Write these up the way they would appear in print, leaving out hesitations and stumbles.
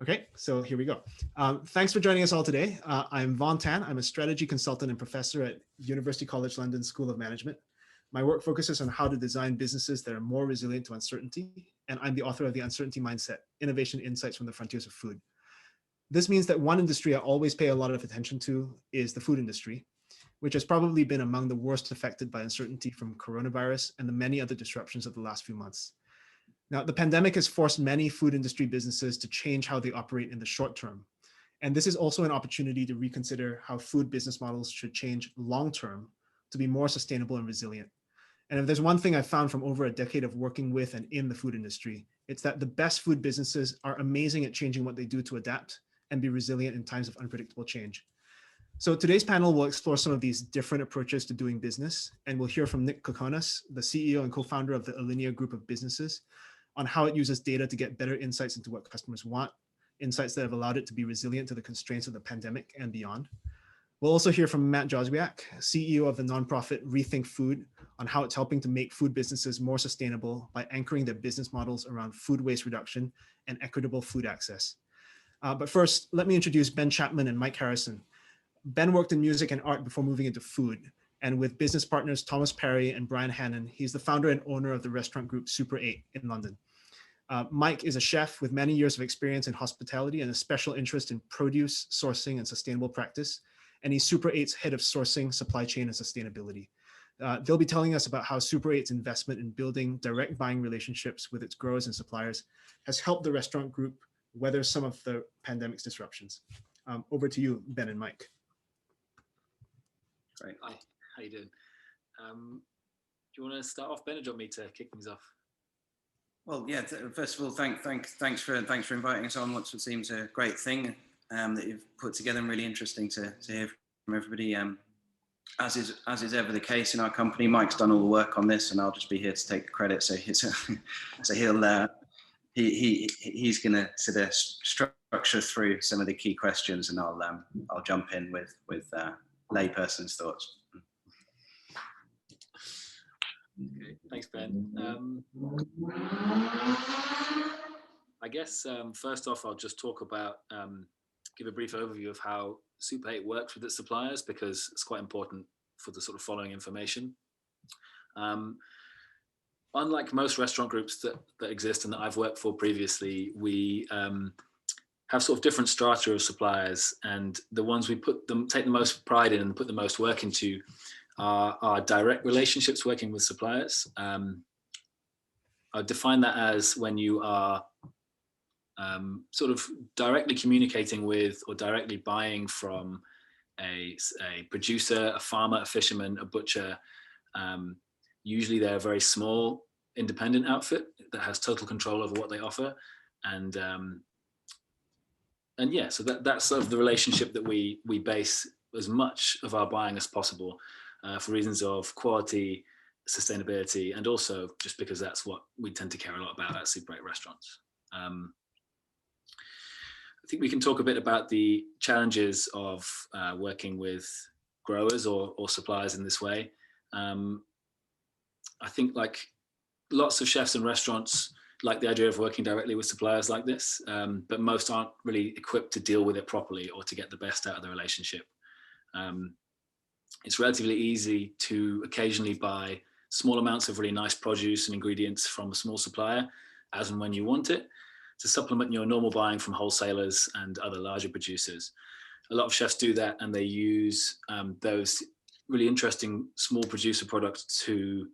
Okay, so here we go. Thanks for joining us all today. I'm Vaughn. I'm a strategy consultant and professor at University College London School of Management. My work focuses on how to design businesses that are more resilient to uncertainty, and I'm the author of The Uncertainty Mindset, Innovation Insights from the Frontiers of Food. This means that one industry I always pay a lot of attention to is the food industry, which has probably been among the worst affected by uncertainty from coronavirus and the many other disruptions of the last few months. Now, the pandemic has forced many food industry businesses to change how they operate in the short term. And this is also an opportunity to reconsider how food business models should change long term to be more sustainable and resilient. And if there's one thing I've found from over a decade of working with and in the food industry, it's that the best food businesses are amazing at changing what they do to adapt and be resilient in times of unpredictable change. So today's panel will explore some of these different approaches to doing business, and we'll hear from Nick Kokonas, the CEO and co-founder of the Alinea group of businesses, on how it uses data to get better insights into what customers want, insights that have allowed it to be resilient to the constraints of the pandemic and beyond. We'll also hear from Matt Jozwiak, CEO of the nonprofit Rethink Food, on how it's helping to make food businesses more sustainable by anchoring their business models around food waste reduction and equitable food access. But first, let me introduce Ben Chapman and Mike Harrison. Ben worked in music and art before moving into food. And with business partners Thomas Perry and Brian Hannon, he's the founder and owner of the restaurant group Super 8 in London. Mike is a chef with many years of experience in hospitality and a special interest in produce, sourcing, and sustainable practice. And he's Super 8's head of sourcing, supply chain, and sustainability. They'll be telling us about how Super 8's investment in building direct buying relationships with its growers and suppliers has helped the restaurant group weather some of the pandemic's disruptions. Over to you, Ben and Mike. Great. Hi, how you doing? Do you want to start off, Ben, or do you want me to kick things off? Well, yeah. First of all, thanks for inviting us on what seems a great thing that you've put together, and really interesting to hear from everybody. As is ever the case in our company, Mike's done all the work on this, and I'll just be here to take the credit. So he's going to sort of structure through some of the key questions, and I'll jump in with layperson's thoughts. Okay, thanks, Ben. I guess first off, I'll just talk about, give a brief overview of how Super 8 works with its suppliers, because it's quite important for the sort of following information. Unlike most restaurant groups that exist and that I've worked for previously, we have sort of different strata of suppliers, and the ones we take the most pride in and put the most work into are our direct relationships working with suppliers. I define that as when you are sort of directly communicating with or directly buying from a producer, a farmer, a fisherman, a butcher. Usually they're a very small independent outfit that has total control over what they offer. And yeah, so that's sort of the relationship that we base as much of our buying as possible for reasons of quality, sustainability, and also just because that's what we tend to care a lot about at Super 8 restaurants. I think we can talk a bit about the challenges of working with growers or suppliers in this way. I think like lots of chefs and restaurants like the idea of working directly with suppliers like this, but most aren't really equipped to deal with it properly or to get the best out of the relationship. It's relatively easy to occasionally buy small amounts of really nice produce and ingredients from a small supplier as and when you want it, to supplement your normal buying from wholesalers and other larger producers. A lot of chefs do that, and they use those really interesting small producer products to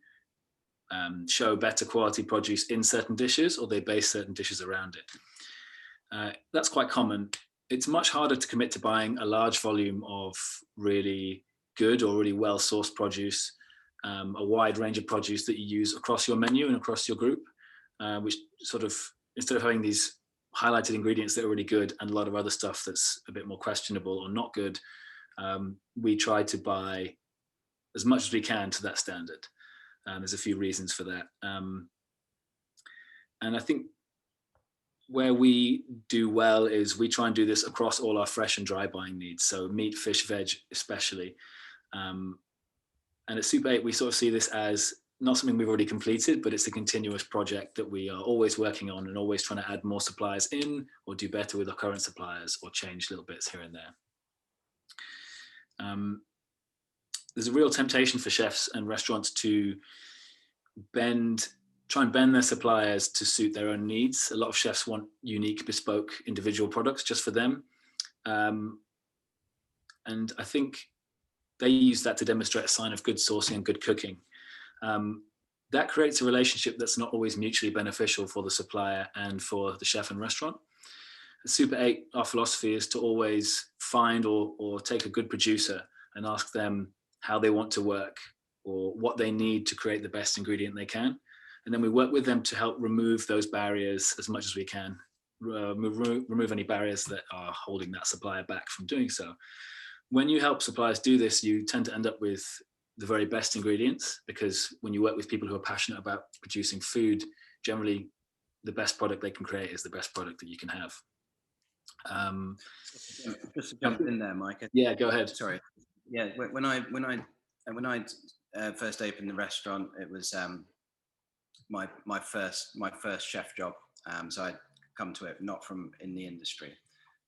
show better quality produce in certain dishes, or they base certain dishes around it. That's quite common. It's much harder to commit to buying a large volume of really good or really well-sourced produce, a wide range of produce that you use across your menu and across your group, which sort of, instead of having these highlighted ingredients that are really good and a lot of other stuff that's a bit more questionable or not good, we try to buy as much as we can to that standard. There's a few reasons for that. And I think where we do well is we try and do this across all our fresh and dry buying needs. So meat, fish, veg, especially. And at Super 8, we sort of see this as not something we've already completed, but it's a continuous project that we are always working on and always trying to add more suppliers in, or do better with our current suppliers, or change little bits here and there. There's a real temptation for chefs and restaurants to try and bend their suppliers to suit their own needs. A lot of chefs want unique, bespoke, individual products just for them. And I think they use that to demonstrate a sign of good sourcing and good cooking. That creates a relationship that's not always mutually beneficial for the supplier and for the chef and restaurant. At Super 8, our philosophy is to always find or take a good producer and ask them how they want to work or what they need to create the best ingredient they can. And then we work with them to help remove those barriers as much as we can, remove any barriers that are holding that supplier back from doing so. When you help suppliers do this, you tend to end up with the very best ingredients, because when you work with people who are passionate about producing food, generally the best product they can create is the best product that you can have. Just to jump in there, Mike. Yeah, go ahead. Sorry. Yeah, when I first opened the restaurant, it was my first chef job. So I'd come to it not from in the industry,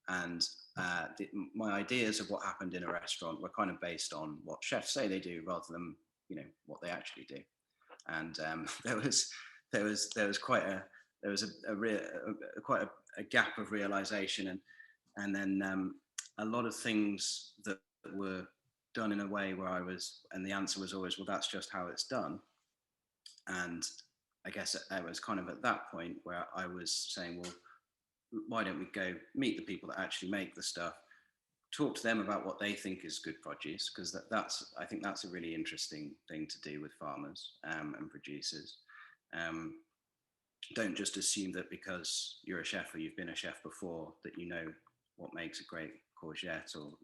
and my ideas of what happened in a restaurant were kind of based on what chefs say they do rather than what they actually do. And there was quite a gap of realization, and then a lot of things that were done in a way where and the answer was always, well, that's just how it's done. And I guess I was kind of at that point where I was saying, well, why don't we go meet the people that actually make the stuff, talk to them about what they think is good produce, because I think that's a really interesting thing to do with farmers and producers. Don't just assume that because you're a chef or you've been a chef before that you know what makes a great courgette, or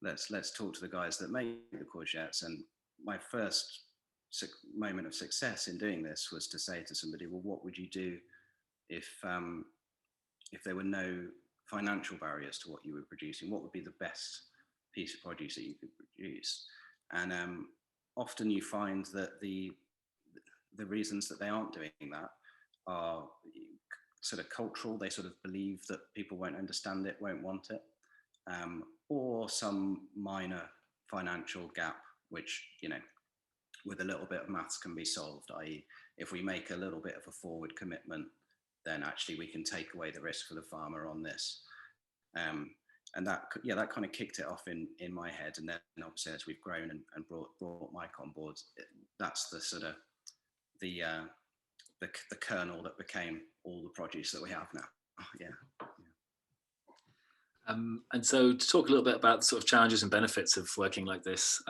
let's talk to the guys that make the courgettes. And my first moment of success in doing this was to say to somebody, well, what would you do if there were no financial barriers to what you were producing? What would be the best piece of produce that you could produce? And often you find that the reasons that they aren't doing that are sort of cultural. They sort of believe that people won't understand it, won't want it, or some minor financial gap, which, with a little bit of maths can be solved, i.e. if we make a little bit of a forward commitment, then actually we can take away the risk for the farmer on this. And that kind of kicked it off in my head. And then obviously as we've grown and brought Mike on board, that's the sort of the kernel that became all the produce that we have now. And so to talk a little bit about the sort of challenges and benefits of working like this,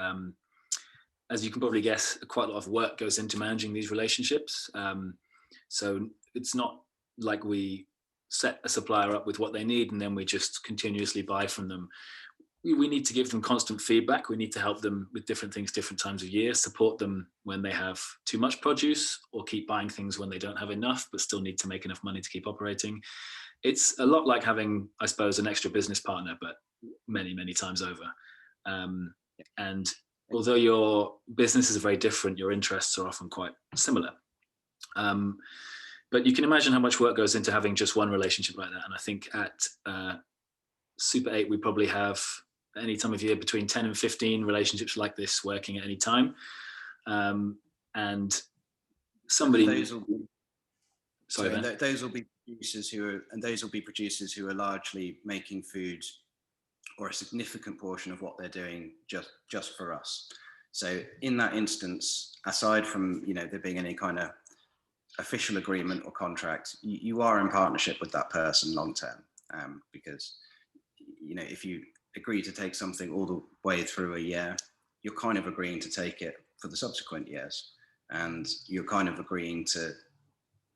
as you can probably guess, quite a lot of work goes into managing these relationships. So it's not like we set a supplier up with what they need and then we just continuously buy from them. We need to give them constant feedback. We need to help them with different things, different times of year, support them when they have too much produce, or keep buying things when they don't have enough, but still need to make enough money to keep operating. It's a lot like having, I suppose, an extra business partner, but many, many times over. And although your businesses are very different, your interests are often quite similar. But you can imagine how much work goes into having just one relationship like that. And I think at Super 8, we probably have any time of year between 10 and 15 relationships like this working at any time. And somebody... Those will be producers who are largely making food, or a significant portion of what they're doing just for us. So in that instance, aside from there being any kind of official agreement or contract, you are in partnership with that person long term, because if you agree to take something all the way through a year, you're kind of agreeing to take it for the subsequent years, and you're kind of agreeing to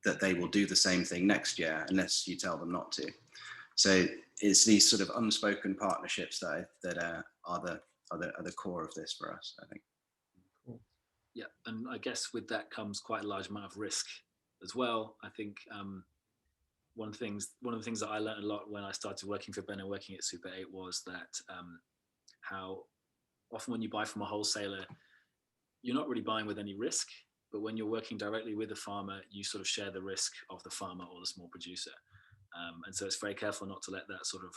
that they will do the same thing next year unless you tell them not to. So it's these sort of unspoken partnerships that are the core of this for us, I think. Cool. Yeah, and I guess with that comes quite a large amount of risk as well. I think one of the things that I learned a lot when I started working for Ben and working at Super 8 was that how often when you buy from a wholesaler, you're not really buying with any risk. but when you're working directly with the farmer, you sort of share the risk of the farmer or the small producer. And so it's very careful not to let that sort of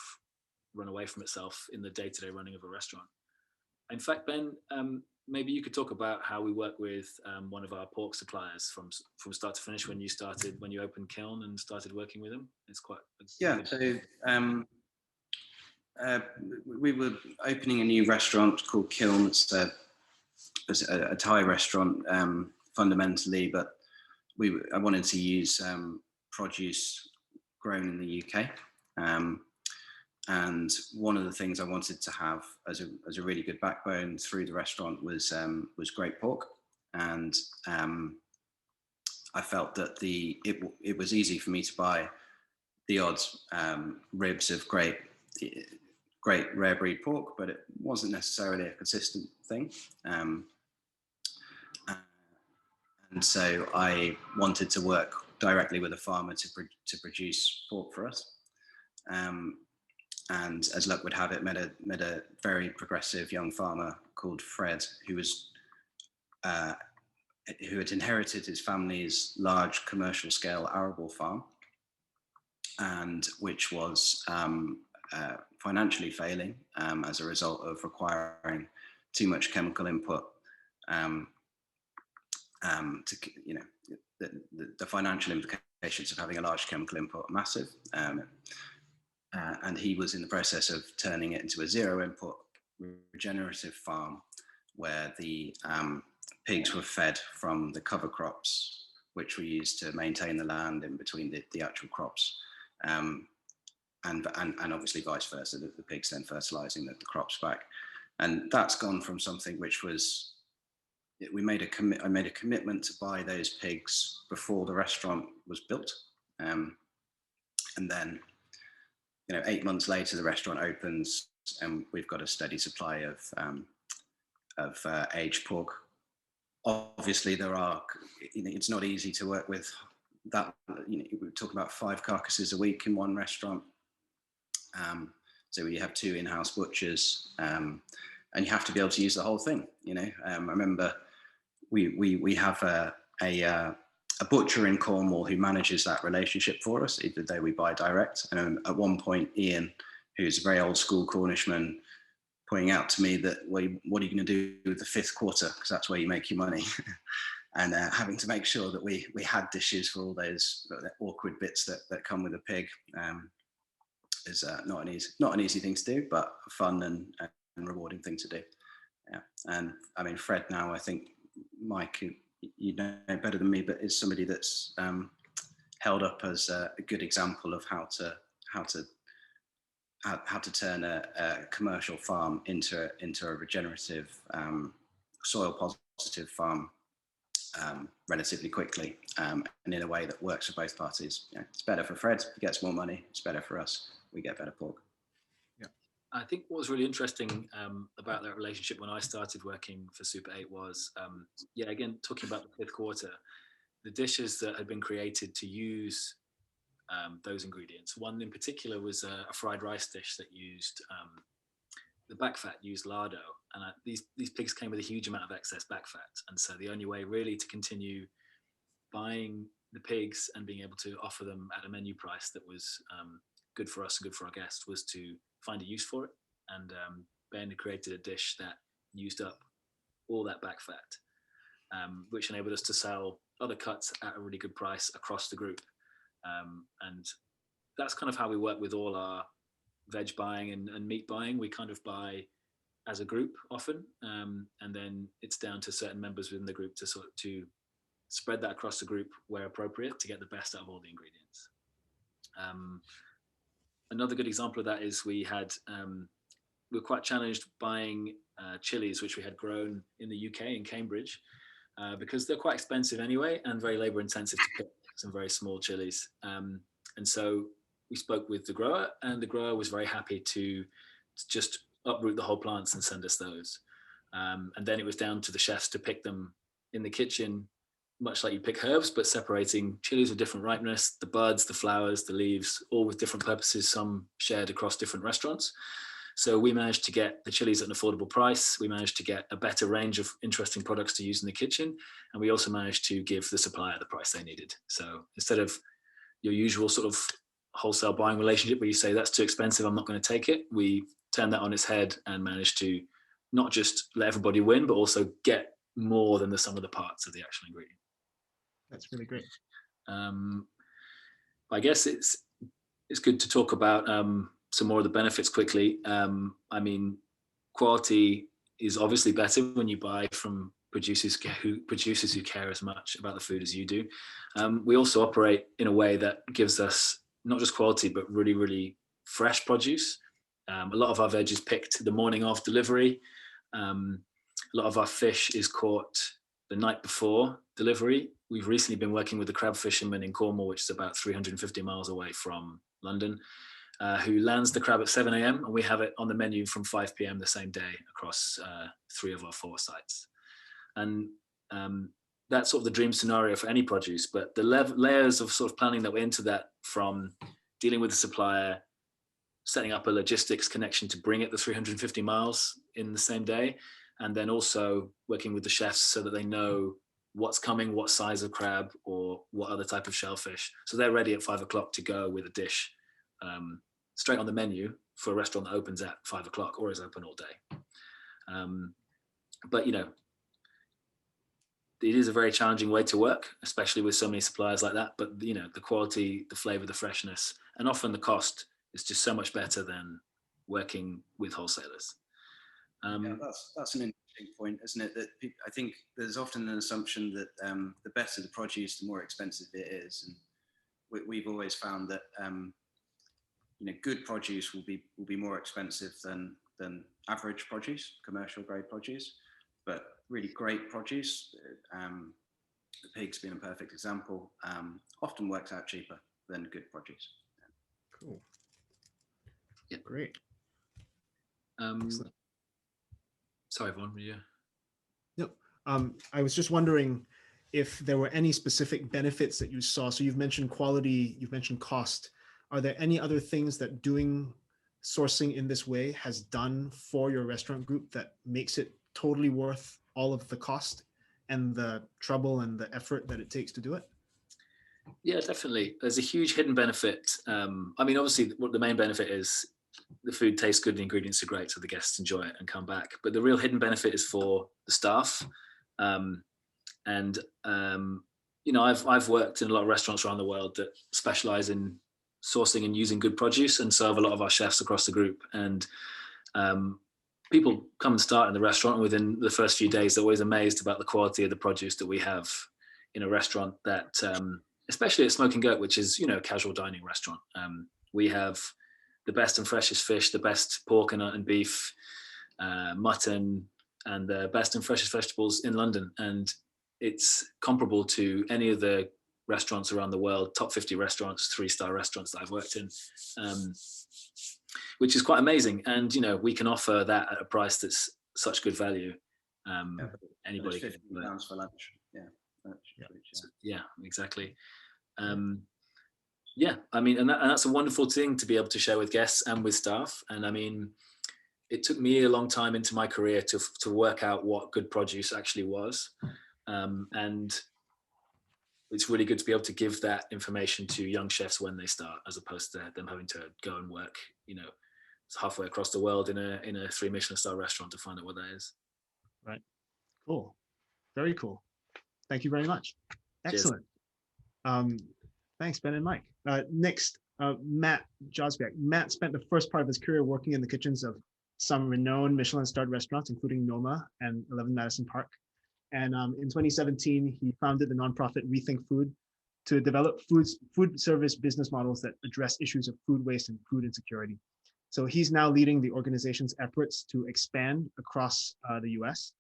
run away from itself in the day-to-day running of a restaurant. In fact, Ben, maybe you could talk about how we work with one of our pork suppliers from start to finish when you opened Kiln and started working with them. It's quite So we were opening a new restaurant called Kiln. It's a Thai restaurant fundamentally, but I wanted to use produce grown in the UK. And one of the things I wanted to have as a really good backbone through the restaurant was great pork, and I felt that it was easy for me to buy the odd ribs of great rare breed pork, but it wasn't necessarily a consistent thing. And so I wanted to work directly with a farmer to produce pork for us. And as luck would have it, met a very progressive young farmer called Fred, who had inherited his family's large commercial scale arable farm, and which was financially failing as a result of requiring too much chemical input. The financial implications of having a large chemical input are massive. And he was in the process of turning it into a zero input regenerative farm where the pigs were fed from the cover crops, which were used to maintain the land in between the actual crops. And obviously vice versa, the pigs then fertilizing the crops back. And that's gone from something which was, I made a commitment to buy those pigs before the restaurant was built. And then, 8 months later, the restaurant opens and we've got a steady supply of aged pork. Obviously it's not easy to work with that. We're talking about 5 carcasses a week in one restaurant. So we have 2 in-house butchers, and you have to be able to use the whole thing. I remember we have a butcher in Cornwall who manages that relationship for us, either though we buy direct. And at one point, Ian, who's a very old school Cornishman, pointing out to me that, what are you going to do with the 5th quarter? Because that's where you make your money. And having to make sure that we had dishes for all those awkward bits that come with a pig is not an easy thing to do, but a fun and rewarding thing to do. Yeah. And I mean, Fred now, I think, Mike, you know better than me, but is somebody that's held up as a good example of how to turn a commercial farm into a regenerative, soil positive farm relatively quickly, and in a way that works for both parties. It's better for Fred, he gets more money. It's better for us, we get better pork. I think what was really interesting about that relationship when I started working for Super 8 was, again, talking about the 5th quarter, the dishes that had been created to use those ingredients. One in particular was a fried rice dish that used the back fat, used lardo, and these pigs came with a huge amount of excess back fat, and so the only way really to continue buying the pigs and being able to offer them at a menu price that was good for us and good for our guests was to find a use for it. And Ben created a dish that used up all that back fat, which enabled us to sell other cuts at a really good price across the group. And that's kind of how we work with all our veg buying and meat buying. We kind of buy as a group often, and then it's down to certain members within the group to spread that across the group where appropriate to get the best out of all the ingredients. Another good example of that is we were quite challenged buying chilies, which we had grown in the UK, in Cambridge, because they're quite expensive anyway and very labor intensive to pick, some very small chilies. And so we spoke with the grower, and the grower was very happy to just uproot the whole plants and send us those. And then it was down to the chefs to pick them in the kitchen, much like you pick herbs, but separating chilies of different ripeness, the buds, the flowers, the leaves, all with different purposes, some shared across different restaurants. So we managed to get the chilies at an affordable price. We managed to get a better range of interesting products to use in the kitchen. And we also managed to give the supplier the price they needed. So instead of your usual sort of wholesale buying relationship where you say, that's too expensive, I'm not going to take it, we turned that on its head and managed to not just let everybody win, but also get more than the sum of the parts of the actual ingredient. That's really great. I guess it's good to talk about some more of the benefits quickly. I mean, quality is obviously better when you buy from producers who care as much about the food as you do. We also operate in a way that gives us not just quality, but really, really fresh produce. A lot of our veg is picked the morning of delivery. A lot of our fish is caught the night before delivery. We've recently been working with the crab fisherman in Cornwall, which is about 350 miles away from London, who lands the crab at 7 a.m. and we have it on the menu from 5 p.m. the same day across 3 of our 4 sites. And that's sort of the dream scenario for any produce, but the layers of sort of planning that went into that, from dealing with the supplier, setting up a logistics connection to bring it the 350 miles in the same day, and then also working with the chefs so that they know what's coming, what size of crab or what other type of shellfish. So they're ready at 5 o'clock to go with a dish straight on the menu for a restaurant that opens at 5 o'clock or is open all day. But, you know, it is a very challenging way to work, especially with so many suppliers like that. But, you know, the quality, the flavor, the freshness, and often the cost is just so much better than working with wholesalers. Yeah, that's an interesting point, isn't it? That I think there's often an assumption that the better the produce, the more expensive it is, and we've always found that you know, good produce will be more expensive than average produce, commercial grade produce, but really great produce, the pigs being a perfect example, often works out cheaper than good produce. Cool. Yeah, great. Sorry, Vaughn, were you? No, I was just wondering if there were any specific benefits that you saw. So you've mentioned quality, you've mentioned cost. Are there any other things that doing sourcing in this way has done for your restaurant group that makes it totally worth all of the cost and the trouble and the effort that it takes to do it? Yeah, definitely. There's a huge hidden benefit. I mean, obviously, what the main benefit is, the food tastes good, the ingredients are great, so the guests enjoy it and come back. But the real hidden benefit is for the staff. You know, I've worked in a lot of restaurants around the world that specialize in sourcing and using good produce, and so have a lot of our chefs across the group. And people come and start in the restaurant, and within the first few days, they're always amazed about the quality of the produce that we have in a restaurant that, especially at Smoking Goat, which is, you know, a casual dining restaurant. We have the best and freshest fish, the best pork and beef, mutton, and the best and freshest vegetables in London. And it's comparable to any of the restaurants around the world, top 50 restaurants, 3-star restaurants that I've worked in, which is quite amazing. And, you know, we can offer that at a price that's such good value. Anybody can. £50 for lunch. Yeah, exactly. Yeah, I mean, and that's a wonderful thing to be able to share with guests and with staff. And I mean, it took me a long time into my career to work out what good produce actually was. And it's really good to be able to give that information to young chefs when they start, as opposed to them having to go and work, you know, halfway across the world in a 3 Michelin star restaurant to find out what that is. Right. Cool. Very cool. Thank you very much. Excellent. Thanks, Ben and Mike. Next, Matt Jozwiak. Matt spent the first part of his career working in the kitchens of some renowned Michelin-starred restaurants, including Noma and 11 Madison Park. And in 2017, he founded the nonprofit Rethink Food to develop food service business models that address issues of food waste and food insecurity. So he's now leading the organization's efforts to expand across the US.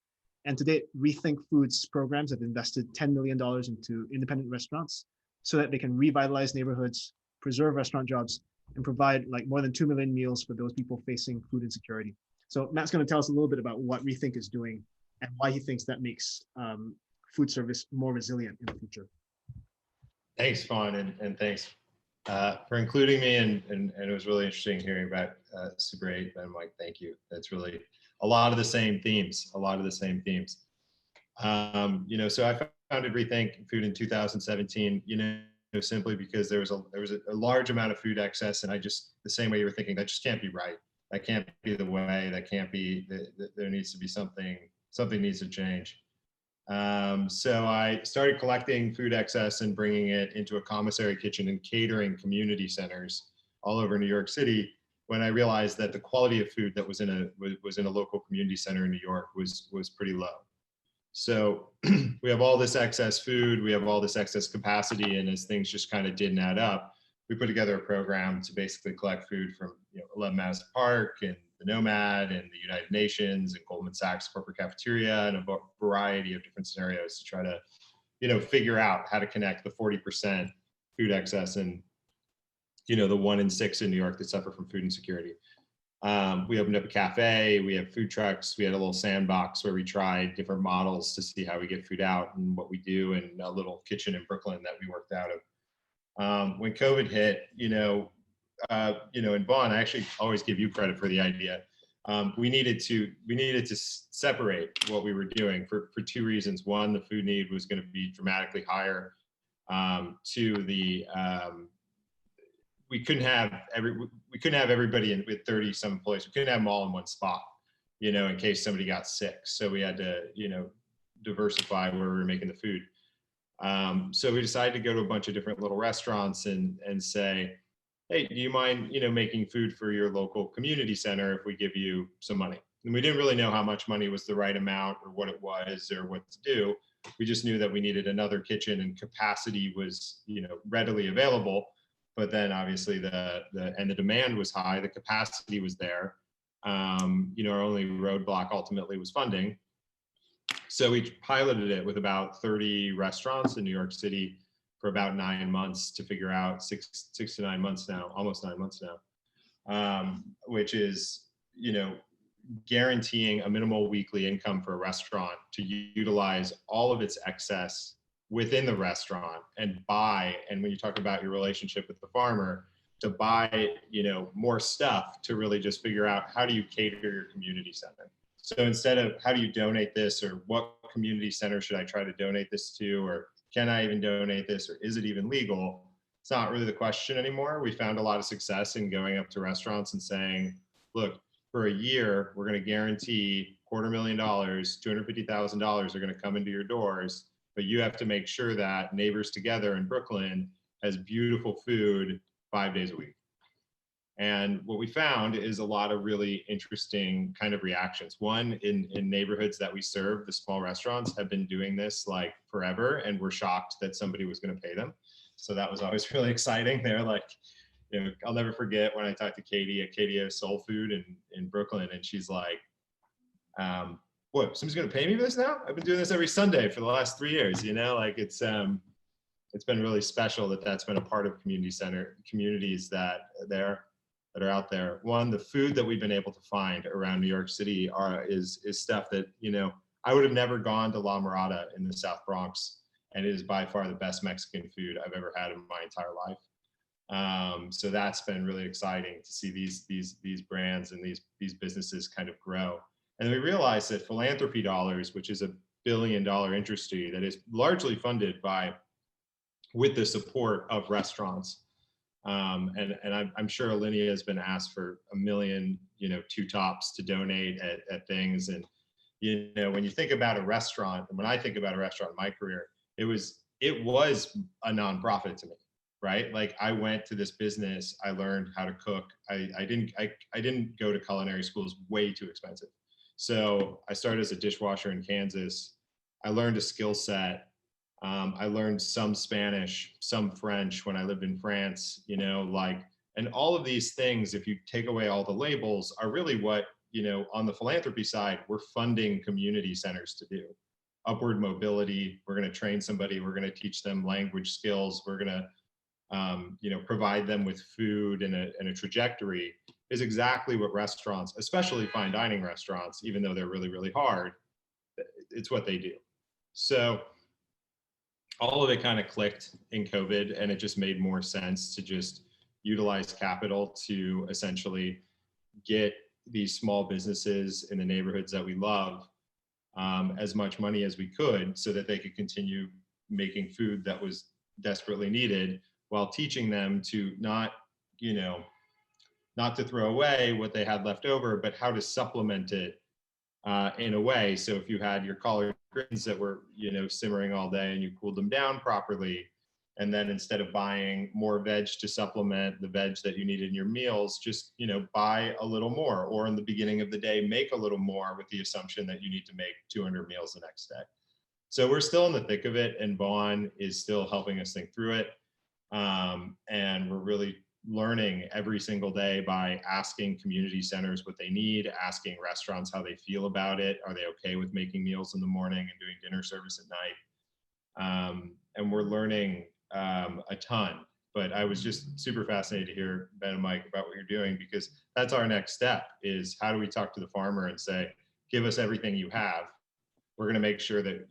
And to date, Rethink Food's programs have invested $10 million into independent restaurants so that they can revitalize neighborhoods, preserve restaurant jobs, and provide like more than 2 million meals for those people facing food insecurity. So Matt's going to tell us a little bit about what Rethink is doing and why he thinks that makes food service more resilient in the future. Thanks, Vaughn, and thanks for including me, and it was really interesting hearing about Super 8. And Mike, thank you. That's really a lot of the same themes, you know, so I founded Rethink Food in 2017, you know, simply because there was a large amount of food excess, and I just, the same way you were thinking, that just can't be right. That can't be the way, that can't be, there needs to be something needs to change. So I started collecting food excess and bringing it into a commissary kitchen and catering community centers all over New York City, when I realized that the quality of food that was in a local community center in New York was pretty low. So we have all this excess food, we have all this excess capacity, and as things just kind of didn't add up, we put together a program to basically collect food from 11 Madison Park and the Nomad and the United Nations and Goldman Sachs corporate cafeteria, and a variety of different scenarios to try to figure out how to connect the 40% food excess and the 1 in 6 in New York that suffer from food insecurity. We opened up a cafe, we have food trucks, we had a little sandbox where we tried different models to see how we get food out and what we do, and a little kitchen in Brooklyn that we worked out of. When COVID hit, in Vaughn, I actually always give you credit for the idea. We needed to separate what we were doing for 2 reasons. One, the food need was going to be dramatically higher. Two, we couldn't have everybody in with 30 some employees. We couldn't have them all in one spot, in case somebody got sick. So we had to, diversify where we were making the food. So we decided to go to a bunch of different little restaurants and say, hey, do you mind, making food for your local community center if we give you some money? And we didn't really know how much money was the right amount or what it was or what to do. We just knew that we needed another kitchen, and capacity was, readily available. But then obviously the demand was high, the capacity was there. Our only roadblock ultimately was funding. So we piloted it with about 30 restaurants in New York City for about 9 months to figure out 6 to 9 months now, almost 9 months now, which is, guaranteeing a minimal weekly income for a restaurant to utilize all of its excess within the restaurant and when you talk about your relationship with the farmer, to buy, more stuff to really just figure out how do you cater your community center. So instead of how do you donate this, or what community center should I try to donate this to, or can I even donate this, or is it even legal? It's not really the question anymore. We found a lot of success in going up to restaurants and saying, look, for a year, we're going to guarantee $250,000, $250,000 are going to come into your doors, but you have to make sure that Neighbors Together in Brooklyn has beautiful food 5 days a week. And what we found is a lot of really interesting kind of reactions. One, in neighborhoods that we serve, the small restaurants have been doing this like forever, and we're shocked that somebody was going to pay them. So that was always really exciting. They're like, I'll never forget when I talked to Katie at KDO Soul Food in Brooklyn, and she's like, what, somebody's going to pay me for this now? I've been doing this every Sunday for the last 3 years, like it's been really special that's been a part of communities that are out there. One, the food that we've been able to find around New York City is stuff that, I would have never gone to La Mirada in the South Bronx, and it is by far the best Mexican food I've ever had in my entire life. So that's been really exciting to see these brands and these businesses kind of grow. And then we realized that philanthropy dollars, which is $1 billion industry that is largely funded with the support of restaurants. And I'm sure Alinea has been asked for $1 million, 2 tops to donate at things. And, when you think about a restaurant, and when I think about a restaurant in my career, it was a nonprofit to me, right? Like I went to this business, I learned how to cook. I didn't go to culinary school, it's way too expensive. So I started as a dishwasher in Kansas. I learned a skill set. I learned some Spanish, some French when I lived in France, and all of these things, if you take away all the labels, are really what, on the philanthropy side, we're funding community centers to do. Upward mobility, we're going to train somebody, we're going to teach them language skills, we're going to, provide them with food and a trajectory, is exactly what restaurants, especially fine dining restaurants, even though they're really, really hard, it's what they do. So all of it kind of clicked in COVID, and it just made more sense to just utilize capital to essentially get these small businesses in the neighborhoods that we love as much money as we could, so that they could continue making food that was desperately needed, while teaching them to not to throw away what they had left over, but how to supplement it in a way. So if you had your collard greens that were, simmering all day, and you cooled them down properly, and then instead of buying more veg to supplement the veg that you need in your meals, just, buy a little more, or in the beginning of the day, make a little more with the assumption that you need to make 200 meals the next day. So we're still in the thick of it, and Vaughn is still helping us think through it. And we're really learning every single day by asking community centers what they need, asking restaurants how they feel about it. Are they okay with making meals in the morning and doing dinner service at night? And we're learning a ton. But I was just super fascinated to hear, Ben and Mike, about what you're doing, because that's our next step, is how do we talk to the farmer and say, give us everything you have. We're going to make sure that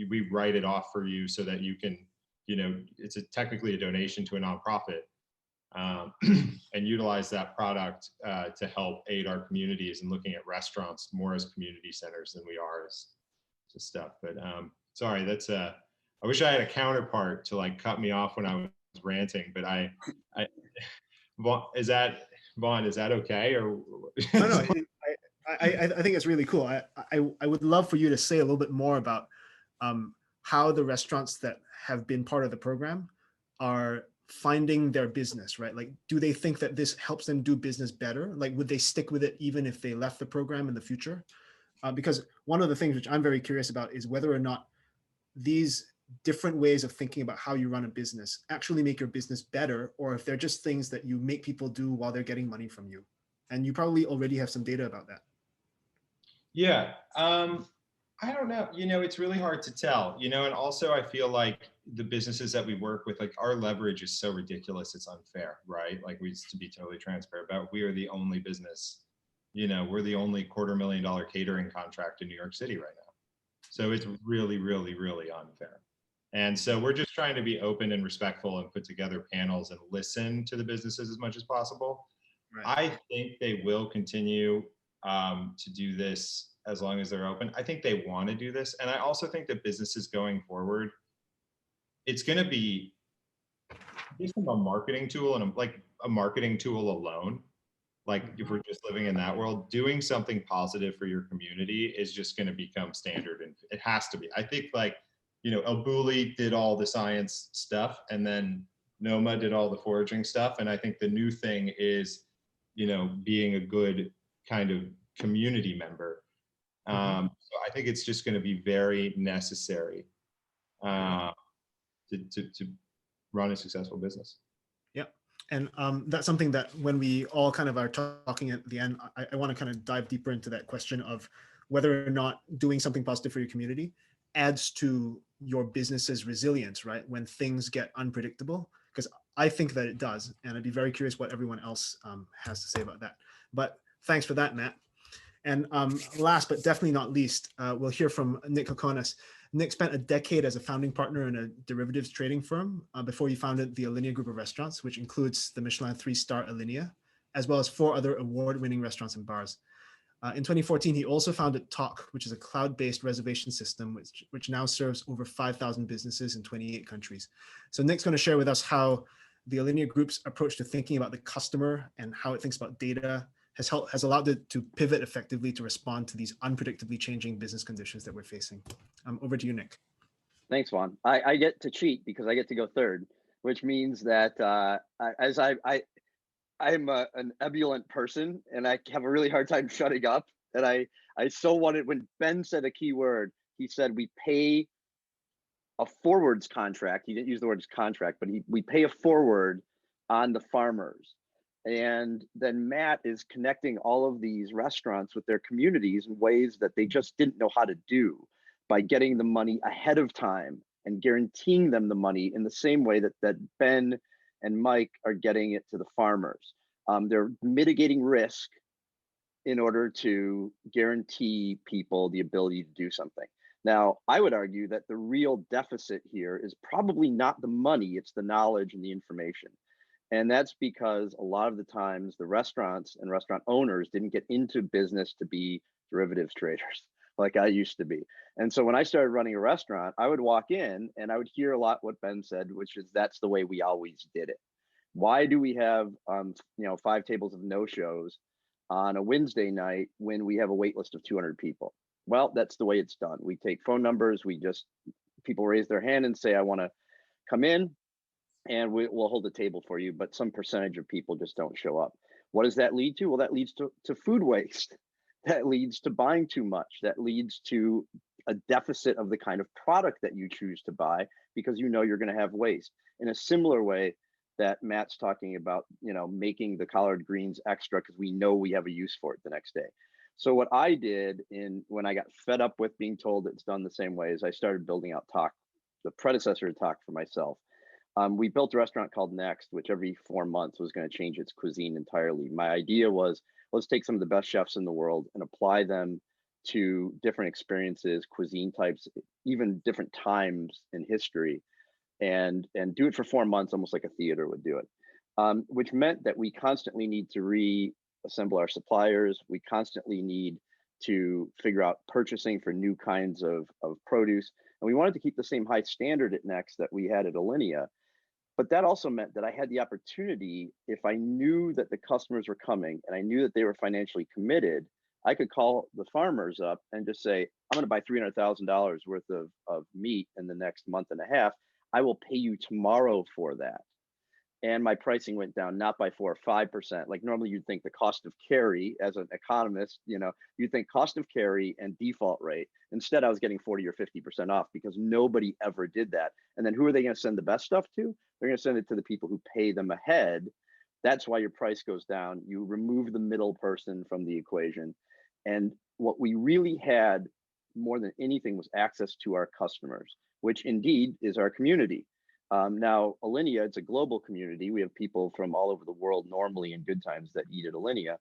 we write it off for you, so that you can, it's technically a donation to a nonprofit, and utilize that product to help aid our communities, and looking at restaurants more as community centers than we are as stuff. But sorry, that's I wish I had a counterpart to like cut me off when I was ranting, but Vaughn, is that okay? Or No, I think it's really cool. I would love for you to say a little bit more about how the restaurants that have been part of the program are finding their business, right? Like, do they think that this helps them do business better? Like, would they stick with it even if they left the program in the future? Because one of the things which I'm very curious about is whether or not these different ways of thinking about how you run a business actually make your business better, or if they're just things that you make people do while they're getting money from you. And you probably already have some data about that. Yeah. I don't know. It's really hard to tell, and also I feel like the businesses that we work with, like, our leverage is so ridiculous, it's unfair, right? Like, to be totally transparent about, we are the only business, we're the only $250,000 catering contract in New York City right now. So it's really, really, really unfair. And so we're just trying to be open and respectful, and put together panels and listen to the businesses as much as possible. Right. I think they will continue to do this as long as they're open. I think they want to do this. And I also think that businesses going forward, it's going to be just from a marketing tool, and like a marketing tool alone. Like, if we're just living in that world, doing something positive for your community is just going to become standard. And it has to be. I think, like, Abuli did all the science stuff, and then Noma did all the foraging stuff. And I think the new thing is, being a good kind of community member. So I think it's just going to be very necessary to run a successful business. Yeah. And that's something that when we all kind of are talking at the end, I want to kind of dive deeper into that question of whether or not doing something positive for your community adds to your business's resilience, right? When things get unpredictable, because I think that it does. And I'd be very curious what everyone else has to say about that. But thanks for that, Matt. And last but definitely not least, we'll hear from Nick Kokonas. Nick spent a decade as a founding partner in a derivatives trading firm before he founded the Alinea group of restaurants, which includes the Michelin 3-star Alinea, as well as 4 other award-winning restaurants and bars. In 2014, he also founded Tock, which is a cloud-based reservation system, which now serves over 5,000 businesses in 28 countries. So Nick's going to share with us how the Alinea group's approach to thinking about the customer and how it thinks about data has allowed it to pivot effectively to respond to these unpredictably changing business conditions that we're facing. Over to you, Nick. Thanks, Vaughn. I get to cheat because I get to go third, which means that I'm an ebullient person, and I have a really hard time shutting up. And I so wanted, when Ben said a key word, he said we pay a forwards contract. He didn't use the word contract, but we pay a forward on the farmers. And then Matt is connecting all of these restaurants with their communities in ways that they just didn't know how to do, by getting the money ahead of time and guaranteeing them the money in the same way that Ben and Mike are getting it to the farmers. They're mitigating risk in order to guarantee people the ability to do something. Now, I would argue that the real deficit here is probably not the money, it's the knowledge and the information. And that's because a lot of the times the restaurants and restaurant owners didn't get into business to be derivatives traders like I used to be. And so when I started running a restaurant, I would walk in and I would hear a lot what Ben said, which is that's the way we always did it. Why do we have 5 tables of no-shows on a Wednesday night when we have a wait list of 200 people? Well, that's the way it's done. We take phone numbers, people raise their hand and say, I want to come in, and we'll hold a table for you, but some percentage of people just don't show up. What does that lead to? Well, that leads to food waste. That leads to buying too much. That leads to a deficit of the kind of product that you choose to buy because you know you're going to have waste. In a similar way that Matt's talking about, making the collard greens extra because we know we have a use for it the next day. So what I did when I got fed up with being told it's done the same way is I started building out Tock, the predecessor to Tock, for myself. We built a restaurant called Next, which every 4 months was going to change its cuisine entirely. My idea was, let's take some of the best chefs in the world and apply them to different experiences, cuisine types, even different times in history, and do it for 4 months, almost like a theater would do it, which meant that we constantly need to reassemble our suppliers. We constantly need to figure out purchasing for new kinds of produce. And we wanted to keep the same high standard at Next that we had at Alinea. But that also meant that I had the opportunity, if I knew that the customers were coming and I knew that they were financially committed, I could call the farmers up and just say, I'm going to buy $300,000 worth of meat in the next month and a half. I will pay you tomorrow for that. And my pricing went down, not by 4 or 5%. Like normally you'd think the cost of carry, as an economist, you'd think cost of carry and default rate. Instead, I was getting 40 or 50% off because nobody ever did that. And then who are they going to send the best stuff to? They're going to send it to the people who pay them ahead. That's why your price goes down. You remove the middle person from the equation. And what we really had more than anything was access to our customers, which indeed is our community. Now, Alinea, it's a global community. We have people from all over the world normally in good times that eat at Alinea.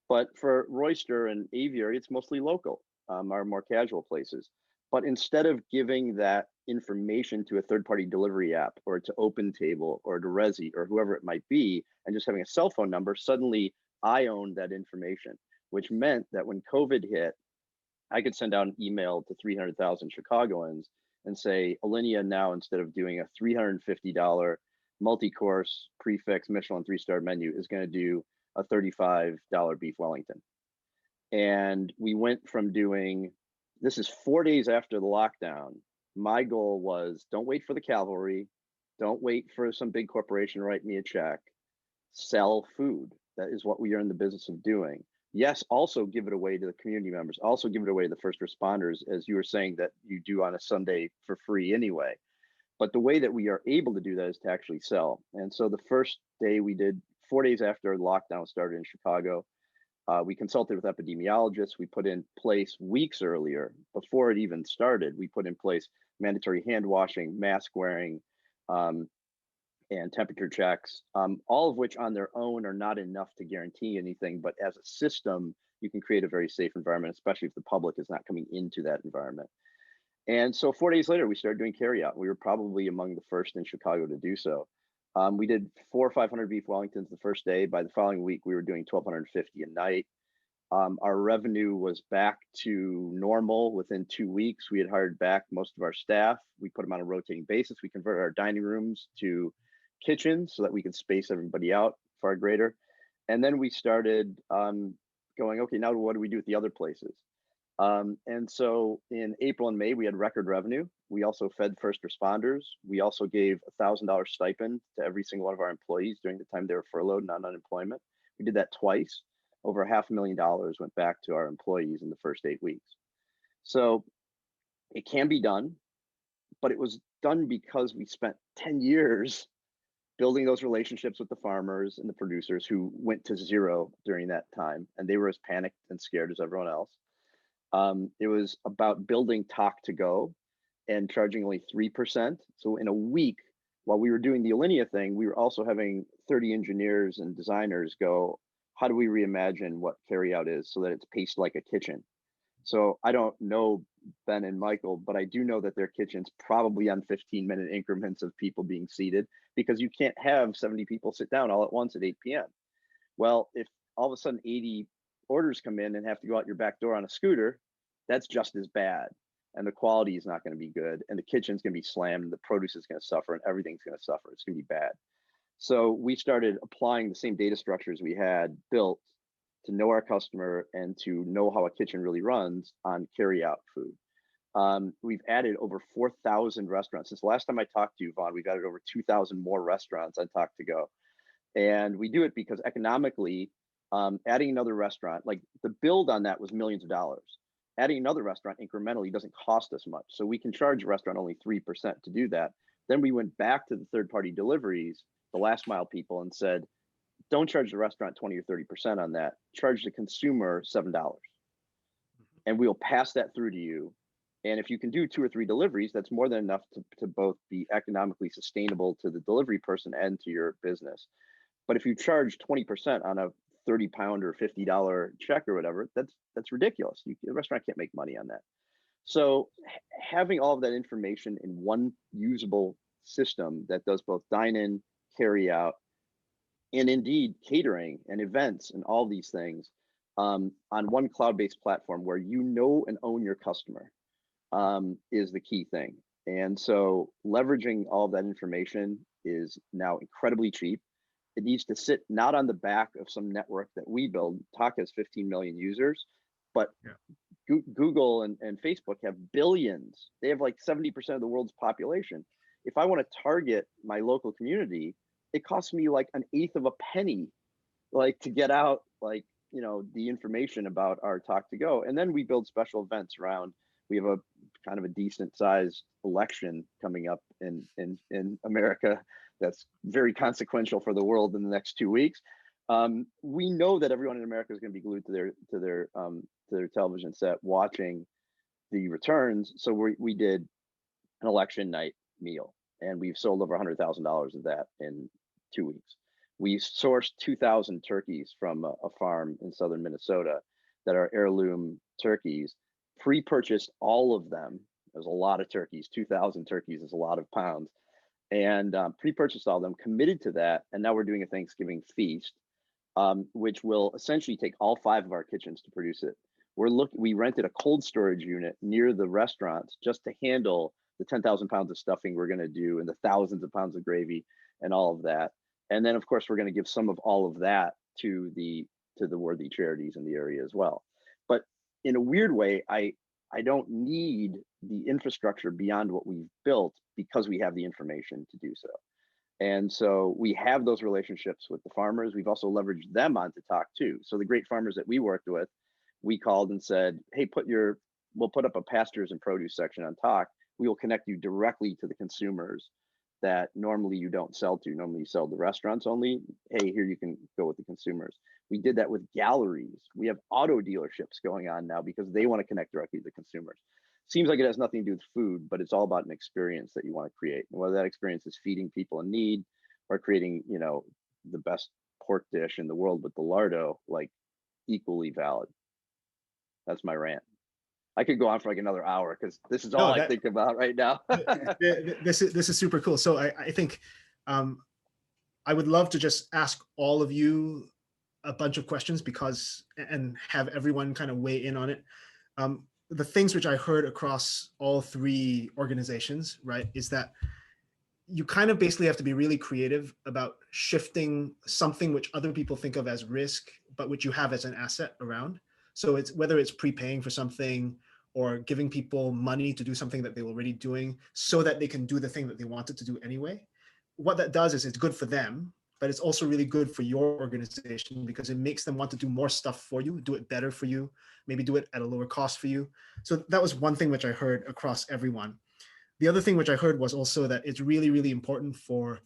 But for Royster and Aviary, it's mostly local, our more casual places. But instead of giving that information to a third-party delivery app or to OpenTable or to Resi or whoever it might be, and just having a cell phone number, suddenly I owned that information, which meant that when COVID hit, I could send out an email to 300,000 Chicagoans and say, Alinea now, instead of doing a $350 multi-course prefix Michelin 3-star menu, is going to do a $35 beef Wellington. And we went from doing, this is 4 days after the lockdown. My goal was, don't wait for the cavalry. Don't wait for some big corporation to write me a check. Sell food. That is what we are in the business of doing. Yes, also give it away to the community members. Also give it away to the first responders, as you were saying that you do on a Sunday for free anyway. But the way that we are able to do that is to actually sell. And so the first day we did, 4 days after lockdown started in Chicago, we consulted with epidemiologists. We put in place weeks earlier, before it even started, we put in place mandatory hand washing, mask wearing, and temperature checks, all of which on their own are not enough to guarantee anything. But as a system, you can create a very safe environment, especially if the public is not coming into that environment. And so 4 days later, we started doing carryout. We were probably among the first in Chicago to do so. We did 400 or 500 beef Wellingtons the first day. By the following week, we were doing 1,250 a night. Our revenue was back to normal within 2 weeks. We had hired back most of our staff. We put them on a rotating basis. We converted our dining rooms to kitchens so that we could space everybody out far greater. And then we started going, okay, now what do we do with the other places? And so in April and May, we had record revenue. We also fed first responders. We also gave $1,000 stipend to every single one of our employees during the time they were furloughed and on unemployment. We did that twice. Over $500,000 went back to our employees in the first 8 weeks. So it can be done, but it was done because we spent 10 years building those relationships with the farmers and the producers who went to zero during that time. And they were as panicked and scared as everyone else. It was about building Tock to go and charging only 3%. So in a week, while we were doing the Alinea thing, we were also having 30 engineers and designers go, how do we reimagine what carryout is so that it's paced like a kitchen? So I don't know Ben and Michael, but I do know that their kitchen's probably on 15-minute increments of people being seated, because you can't have 70 people sit down all at once at 8 p.m. Well, if all of a sudden 80 orders come in and have to go out your back door on a scooter, that's just as bad. And the quality is not going to be good. And the kitchen's going to be slammed. And the produce is going to suffer, and everything's going to suffer. It's going to be bad. So we started applying the same data structures we had built to know our customer and to know how a kitchen really runs on carry out food. We've added over 4,000 restaurants. Since the last time I talked to you, Vaughn, we've added over 2,000 more restaurants on Tock to Go. And we do it because economically, adding another restaurant, like the build on that was millions of dollars. Adding another restaurant incrementally doesn't cost us much. So we can charge a restaurant only 3% to do that. Then we went back to the third-party deliveries, the last mile people, and said, don't charge the restaurant 20 or 30% on that. Charge the consumer $7. And we'll pass that through to you. And if you can do 2 or 3 deliveries, that's more than enough to both be economically sustainable to the delivery person and to your business. But if you charge 20% on a 30-pound or $50 check or whatever, that's ridiculous. The restaurant can't make money on that. So having all of that information in one usable system that does both dine-in, carry out, and indeed catering and events and all these things on one cloud-based platform where you know and own your customer is the key thing. And so leveraging all of that information is now incredibly cheap. It needs to sit not on the back of some network that we build. Tock has 15 million users, but Google and Facebook have billions. They have like 70% of the world's population. If I want to target my local community, it costs me like an eighth of a penny, like to get out, like, you know, the information about our Tock to Go. And then we build special events around. We have a kind of a decent sized election coming up in America that's very consequential for the world in the next 2 weeks. We know that everyone in America is going to be glued to their television set watching the returns. So we did an election night meal, and we've sold over $100,000 of that in 2 weeks. We sourced 2,000 turkeys from a farm in southern Minnesota that are heirloom turkeys, pre-purchased all of them. There's a lot of turkeys. 2,000 turkeys is a lot of pounds. And pre-purchased all of them, committed to that. And now we're doing a Thanksgiving feast, which will essentially take all 5 of our kitchens to produce it. We rented a cold storage unit near the restaurants just to handle the 10,000 pounds of stuffing we're going to do and the thousands of pounds of gravy and all of that. And then, of course, we're going to give some of all of that to the worthy charities in the area as well. But in a weird way, I don't need the infrastructure beyond what we've built because we have the information to do so. And so we have those relationships with the farmers. We've also leveraged them onto Tock too. So the great farmers that we worked with, we called and said, hey, we'll put up a pastures and produce section on Tock. We will connect you directly to the consumers that normally you don't sell to. Normally you sell to restaurants only. Hey, here you can go with the consumers. We did that with galleries. We have auto dealerships going on now because they want to connect directly to the consumers. Seems like it has nothing to do with food, but it's all about an experience that you want to create. And whether that experience is feeding people in need or creating, you know, the best pork dish in the world with the lardo, like equally valid. That's my rant. I could go on for like another hour because this is all I think about right now. This is super cool. So I think I would love to just ask all of you a bunch of questions and have everyone kind of weigh in on it. The things which I heard across all 3 organizations, right, is that you kind of basically have to be really creative about shifting something which other people think of as risk, but which you have as an asset around. So it's whether it's prepaying for something or giving people money to do something that they were already doing so that they can do the thing that they wanted to do anyway. What that does is it's good for them, but it's also really good for your organization because it makes them want to do more stuff for you, do it better for you, maybe do it at a lower cost for you. So that was one thing which I heard across everyone. The other thing which I heard was also that it's really, really important for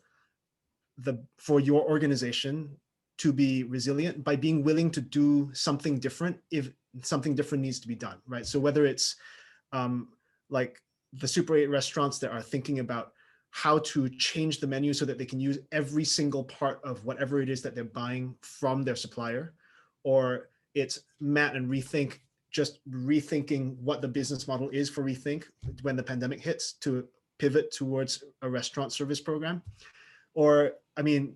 your organization to be resilient by being willing to do something different if something different needs to be done, right? So whether it's like the Super 8 restaurants that are thinking about how to change the menu so that they can use every single part of whatever it is that they're buying from their supplier, or it's Matt and Rethink just rethinking what the business model is for Rethink when the pandemic hits to pivot towards a restaurant service program? Or, I mean,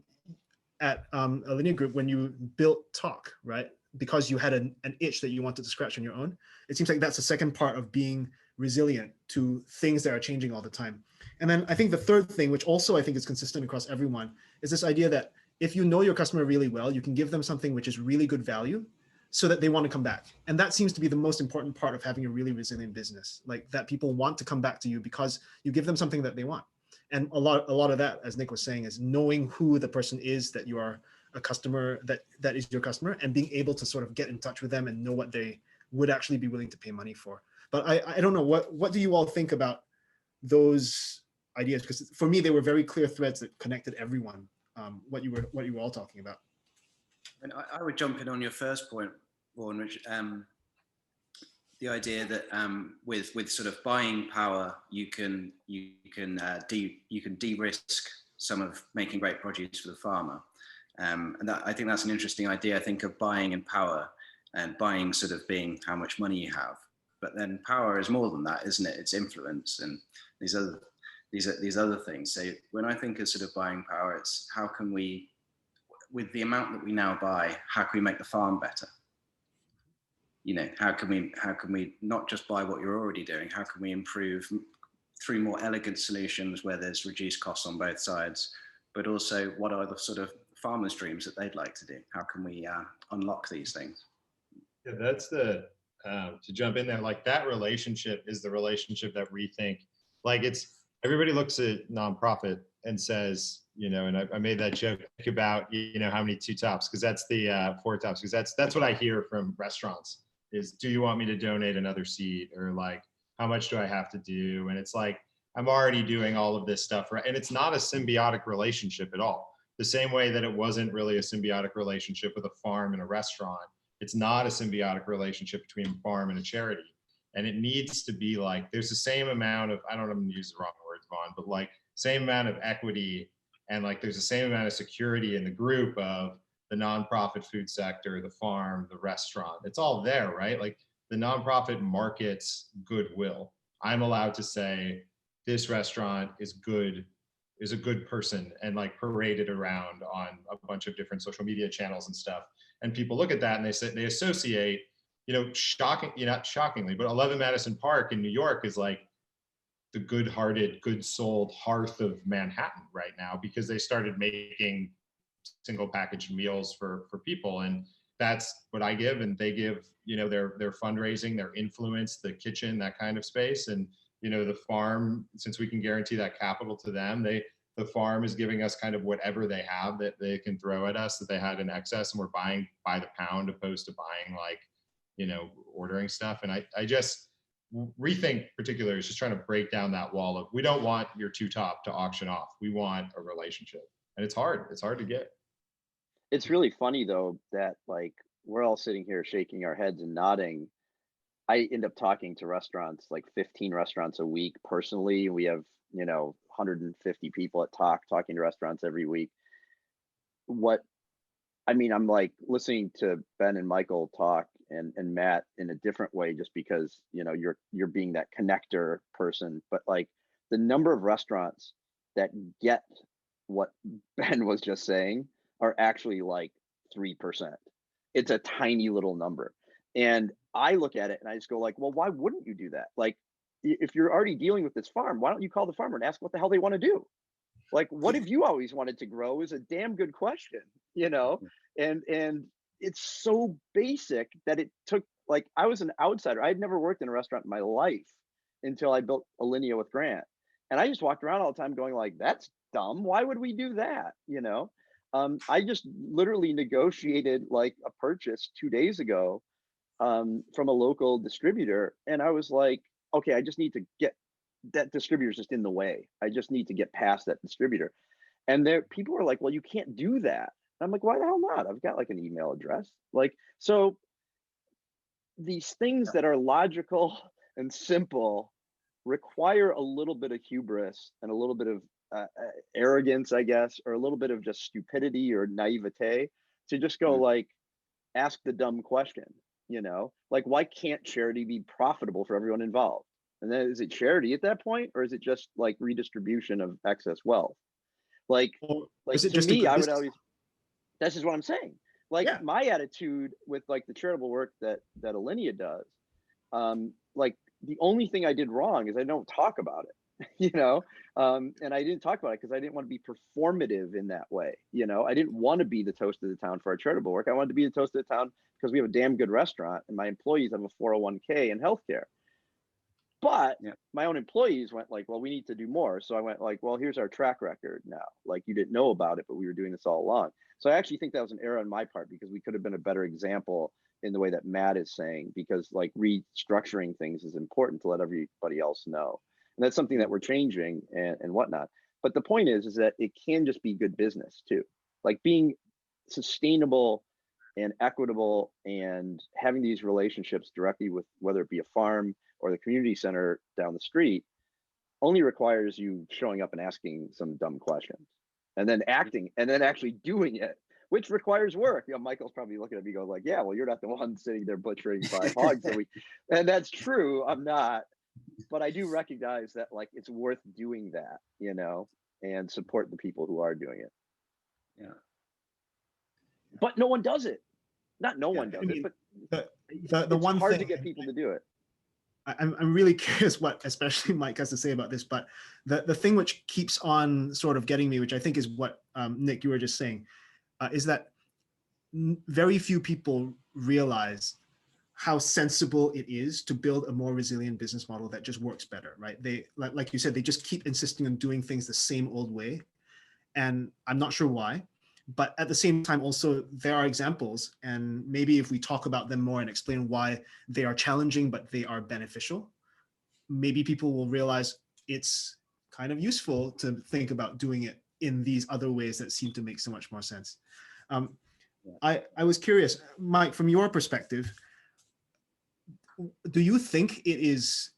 at Alinea Group, when you built Tock, right? Because you had an itch that you wanted to scratch on your own, it seems like that's the second part of being resilient to things that are changing all the time. And then I think the third thing, which also I think is consistent across everyone, is this idea that if you know your customer really well, you can give them something which is really good value so that they want to come back. And that seems to be the most important part of having a really resilient business, like that people want to come back to you because you give them something that they want. And a lot of that, as Nick was saying, is knowing who the person is that you are a customer, that is your customer, and being able to sort of get in touch with them and know what they would actually be willing to pay money for. But I don't know, what do you all think about those ideas? Because for me, they were very clear threads that connected everyone, what you were all talking about. And I would jump in on your first point, Vaughn, which the idea that with sort of buying power, you can de-risk some of making great produce for the farmer, and that, I think that's an interesting idea. I think of buying in power, and buying sort of being how much money you have, but then power is more than that, isn't it? It's influence and these other things. So when I think of sort of buying power, it's how can we, with the amount that we now buy, how can we make the farm better? You know, how can we not just buy what you're already doing? How can we improve through more elegant solutions where there's reduced costs on both sides, but also what are the sort of farmers' dreams that they'd like to do? How can we unlock these things? Yeah, that's the to jump in there. Like that relationship is the relationship that Rethink. Like it's everybody looks at nonprofit and says, you know, and I made that joke about, you know, how many two tops, because that's the four tops, because that's what I hear from restaurants is, do you want me to donate another seat, or like, how much do I have to do? And it's like, I'm already doing all of this stuff, right? And it's not a symbiotic relationship at all. The same way that it wasn't really a symbiotic relationship with a farm and a restaurant, it's not a symbiotic relationship between a farm and a charity. And it needs to be like, there's the same amount of, I don't know, I'm gonna use the wrong words, Vaughn, but like same amount of equity, and like there's the same amount of security in the group of the nonprofit food sector, the farm, the restaurant. It's all there, right? Like the nonprofit markets goodwill. I'm allowed to say this restaurant is good, is a good person, and like paraded around on a bunch of different social media channels and stuff. And people look at that and they say, they associate, you know, not shockingly, but 11 Madison Park in New York is like the good-hearted, good-souled hearth of Manhattan right now, because they started making single package meals for people. And that's what I give, and they give, you know, their fundraising, their influence, the kitchen, that kind of space. And, you know, the farm, since we can guarantee that capital to them, the farm is giving us kind of whatever they have that they can throw at us that they had in excess, and we're buying by the pound opposed to buying like, you know, ordering stuff. And I just Rethink particular is just trying to break down that wall of, we don't want your two top to auction off. We want a relationship. And it's hard to get. It's really funny though that like we're all sitting here shaking our heads and nodding. I end up talking to restaurants, like 15 restaurants a week personally. We have, you know, 150 people at Tock talking to restaurants every week. I'm like listening to Ben and Michael talk and Matt in a different way, just because, you know, you're being that connector person. But like the number of restaurants that get what Ben was just saying are actually like 3%. It's a tiny little number. And I look at it and I just go like, well, why wouldn't you do that? Like, if you're already dealing with this farm, why don't you call the farmer and ask what the hell they want to do? Like, what have you always wanted to grow is a damn good question, you know? And it's so basic that it took, like, I was an outsider. I'd never worked in a restaurant in my life until I built Alinea with Grant. And I just walked around all the time going like, that's dumb. Why would we do that? You know? I just literally negotiated like a purchase 2 days ago from a local distributor. And I was like, okay, I just need to get, that distributor's just in the way. I just need to get past that distributor. And there, people are like, well, you can't do that. And I'm like, why the hell not? I've got like an email address. Like, so these things that are logical and simple require a little bit of hubris and a little bit of arrogance, I guess, or a little bit of just stupidity or naivete to just go like, ask the dumb question. You know, like, why can't charity be profitable for everyone involved? And then is it charity at that point, or is it just like redistribution of excess wealth? Like, Or is like it to just a me, good I would business? always, that's just what I'm saying. Like Yeah. my attitude with like the charitable work that Alinea does, like the only thing I did wrong is I don't talk about it, you know, and I didn't talk about it because I didn't want to be performative in that way. You know, I didn't want to be the toast of the town for our charitable work. I wanted to be the toast of the town because we have a damn good restaurant and my employees have a 401k and healthcare. But Yeah. my own employees went like, well, we need to do more. So I went like, well, here's our track record now. Like, you didn't know about it, but we were doing this all along. So I actually think that was an error on my part because we could have been a better example in the way that Matt is saying, because like restructuring things is important to let everybody else know. And that's something that we're changing and whatnot. But the point is that it can just be good business too. Like being sustainable and equitable and having these relationships directly with whether it be a farm or the community center down the street only requires you showing up and asking some dumb questions and then acting and then actually doing it, which requires work. You know, Michael's probably looking at me going like, yeah, well, you're not the one sitting there butchering 5 hogs a week. And that's true. I'm not, but I do recognize that like it's worth doing that, you know, and support the people who are doing it. Yeah. But no one does it. Not no Yeah, one does I mean, it, but the it's one hard thing to get people to do it. I'm really curious what especially Mike has to say about this, but the thing which keeps on sort of getting me, which I think is what Nick, you were just saying, is that very few people realize how sensible it is to build a more resilient business model that just works better, right? They, like you said, they just keep insisting on doing things the same old way. And I'm not sure why, but at the same time, also there are examples, and maybe if we talk about them more and explain why they are challenging, but they are beneficial, maybe people will realize it's kind of useful to think about doing it in these other ways that seem to make so much more sense. I was curious, Mike, from your perspective, do you think that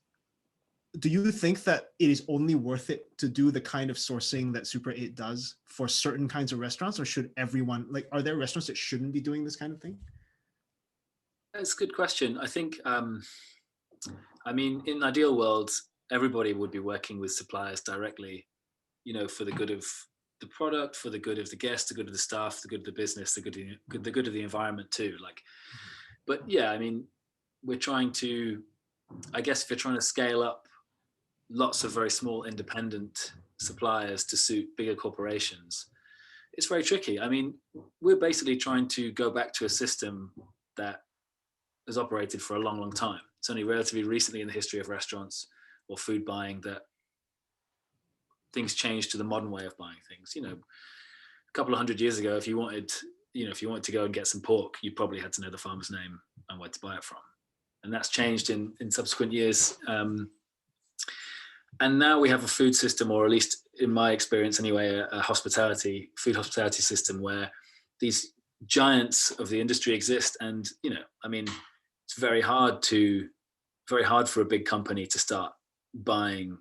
it is only worth it to do the kind of sourcing that Super 8 does for certain kinds of restaurants, or should everyone, like, are there restaurants that shouldn't be doing this kind of thing? That's a good question. I think, I mean, in an ideal world, everybody would be working with suppliers directly, you know, for the good of the product, for the good of the guests, the good of the staff, the good of the business, the good of the environment too. Like, but yeah, I mean, we're trying to, I guess if you're trying to scale up lots of very small independent suppliers to suit bigger corporations, it's very tricky. I mean, we're basically trying to go back to a system that has operated for a long, long time. It's only relatively recently in the history of restaurants or food buying that things changed to the modern way of buying things. You know, a couple of 100 years ago, if you wanted to go and get some pork, you probably had to know the farmer's name and where to buy it from. And that's changed in subsequent years. And now we have a food system, or at least in my experience anyway, a food hospitality system where these giants of the industry exist. And, you know, I mean, it's very hard for a big company to start buying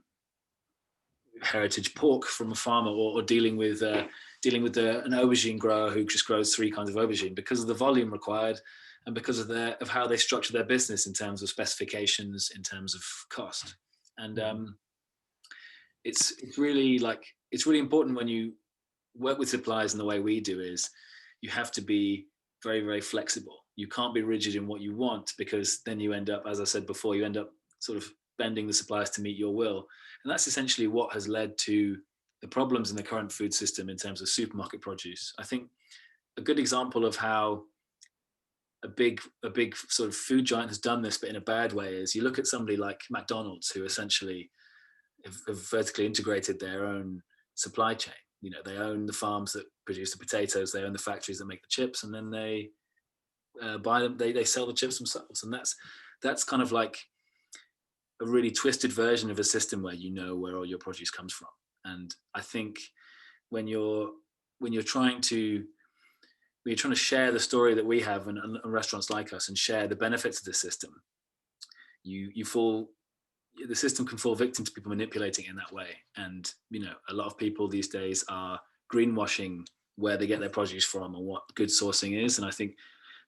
heritage pork from a farmer, or dealing with an aubergine grower who just grows 3 kinds of aubergine, because of the volume required and because of how they structure their business in terms of specifications, in terms of cost. And it's really important when you work with suppliers in the way we do, is you have to be very, very flexible. You can't be rigid in what you want, because then you end up, as I said before, you end up sort of bending the suppliers to meet your will. And that's essentially what has led to the problems in the current food system in terms of supermarket produce. I think a good example of how a big sort of food giant has done this, but in a bad way, is you look at somebody like McDonald's, who essentially have vertically integrated their own supply chain. You know, they own the farms that produce the potatoes, they own the factories that make the chips, and then they buy them, they sell the chips themselves. And that's kind of like a really twisted version of a system where you know where all your produce comes from. And I think when you're trying to share the story that we have, and restaurants like us, and share the benefits of the system, the system can fall victim to people manipulating it in that way. And, you know, a lot of people these days are greenwashing where they get their produce from and what good sourcing is. And I think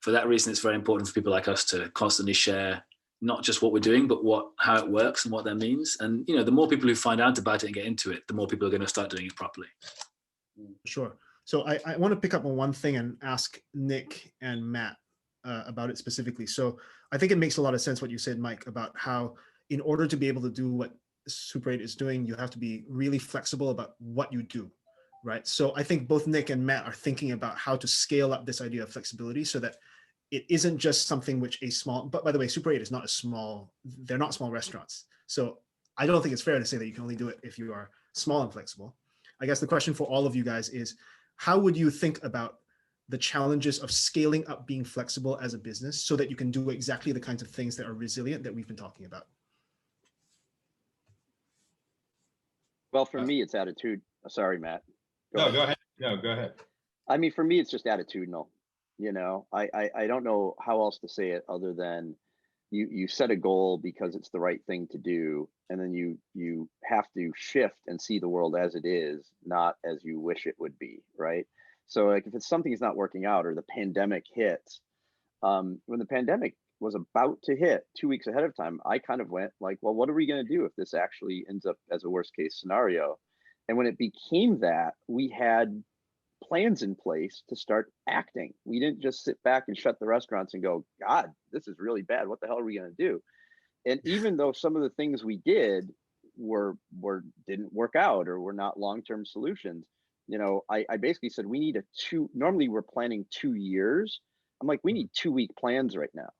for that reason, it's very important for people like us to constantly share not just what we're doing, but how it works and what that means. And, you know, the more people who find out about it and get into it, the more people are going to start doing it properly. Sure. So I want to pick up on one thing and ask Nick and Matt about it specifically. So I think it makes a lot of sense what you said, Mike, about how in order to be able to do what Super 8 is doing, you have to be really flexible about what you do, right? So I think both Nick and Matt are thinking about how to scale up this idea of flexibility so that it isn't just something which a small, but by the way, Super 8 is not a small, they're not small restaurants. So I don't think it's fair to say that you can only do it if you are small and flexible. I guess the question for all of you guys is, how would you think about the challenges of scaling up being flexible as a business so that you can do exactly the kinds of things that are resilient that we've been talking about? Well, for me, it's attitude. Sorry, Matt. Go ahead. No, go ahead. I mean, for me, it's just attitudinal. You know, I don't know how else to say it other than you set a goal because it's the right thing to do, and then you have to shift and see the world as it is, not as you wish it would be, right? So like if it's something is not working out or the pandemic hits, when the pandemic was about to hit 2 weeks ahead of time, I kind of went like, well, what are we going to do if this actually ends up as a worst case scenario? And when it became that, we had plans in place to start acting. We didn't just sit back and shut the restaurants and go, God, this is really bad. What the hell are we going to do? And even though some of the things we did didn't work out or were not long-term solutions, you know, I basically said we need normally we're planning 2 years. I'm like, we need 2-week plans right now.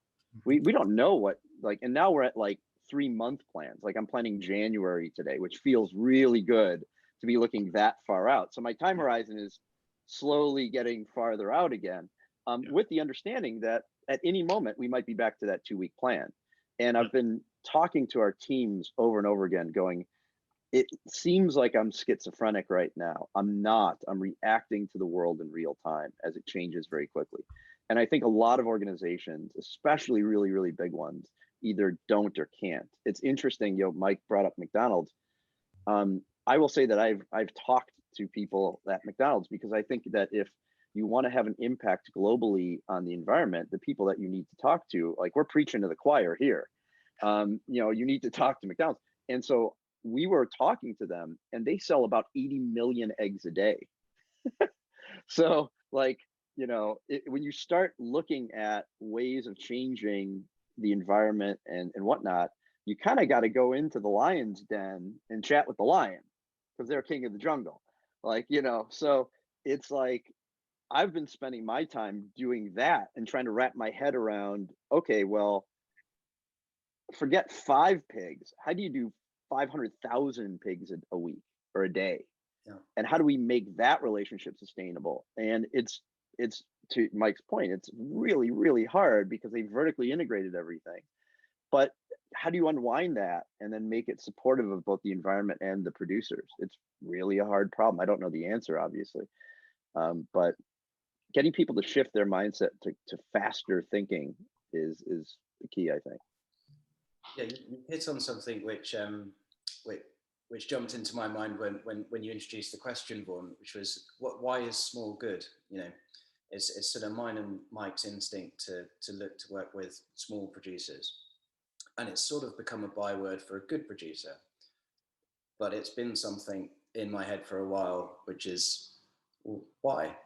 We don't know what, like, and now we're at like 3-month plans. Like I'm planning January today, which feels really good to be looking that far out. So my time horizon is slowly getting farther out again, with the understanding that at any moment we might be back to that 2-week plan. And I've been talking to our teams over and over again going, it seems like I'm schizophrenic right now. I'm not. I'm reacting to the world in real time as it changes very quickly. And I think a lot of organizations, especially really, really big ones, either don't or can't. It's interesting, you know, Mike brought up McDonald's. I will say that I've talked to people at McDonald's because I think that if you want to have an impact globally on the environment, the people that you need to talk to, like we're preaching to the choir here, you know, you need to talk to McDonald's. And so we were talking to them and they sell about 80 million eggs a day. So like, you know, when you start looking at ways of changing the environment and whatnot, you kind of got to go into the lion's den and chat with the lion because they're king of the jungle. Like, you know, so it's like, I've been spending my time doing that and trying to wrap my head around, okay, well, forget 5 pigs. How do you do 500,000 pigs a week or a day? Yeah. And how do we make that relationship sustainable? And it's to Mike's point, it's really, really hard because they vertically integrated everything. But how do you unwind that and then make it supportive of both the environment and the producers? It's really a hard problem. I don't know the answer, obviously, but getting people to shift their mindset to faster thinking is the key, I think. Yeah, you hit on something which jumped into my mind when you introduced the question, Vaughn, which was why is small good? You know, it's sort of mine and Mike's instinct to look to work with small producers, and it's sort of become a byword for a good producer. But it's been something in my head for a while, which is why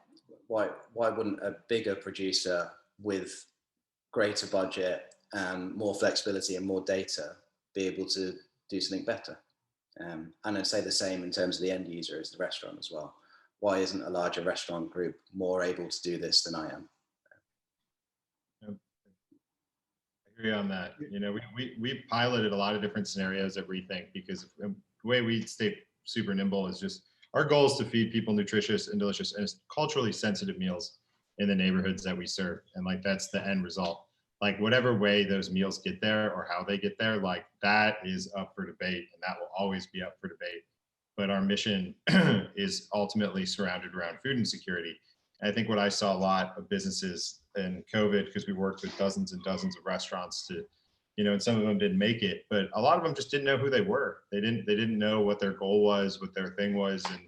wouldn't a bigger producer with greater budget and more flexibility and more data be able to do something better? And I'd say the same in terms of the end user as the restaurant as well. Why isn't a larger restaurant group more able to do this than I am? I agree on that. You know, we piloted a lot of different scenarios at Rethink because the way we stay super nimble is just our goal is to feed people nutritious and delicious and culturally sensitive meals in the neighborhoods that we serve. And like, that's the end result. Like whatever way those meals get there or how they get there, like that is up for debate and that will always be up for debate. But our mission is ultimately surrounded around food insecurity. And I think what I saw a lot of businesses in COVID, because we worked with dozens and dozens of restaurants to, you know, and some of them didn't make it, but a lot of them just didn't know who they were. They didn't know what their goal was, what their thing was. And,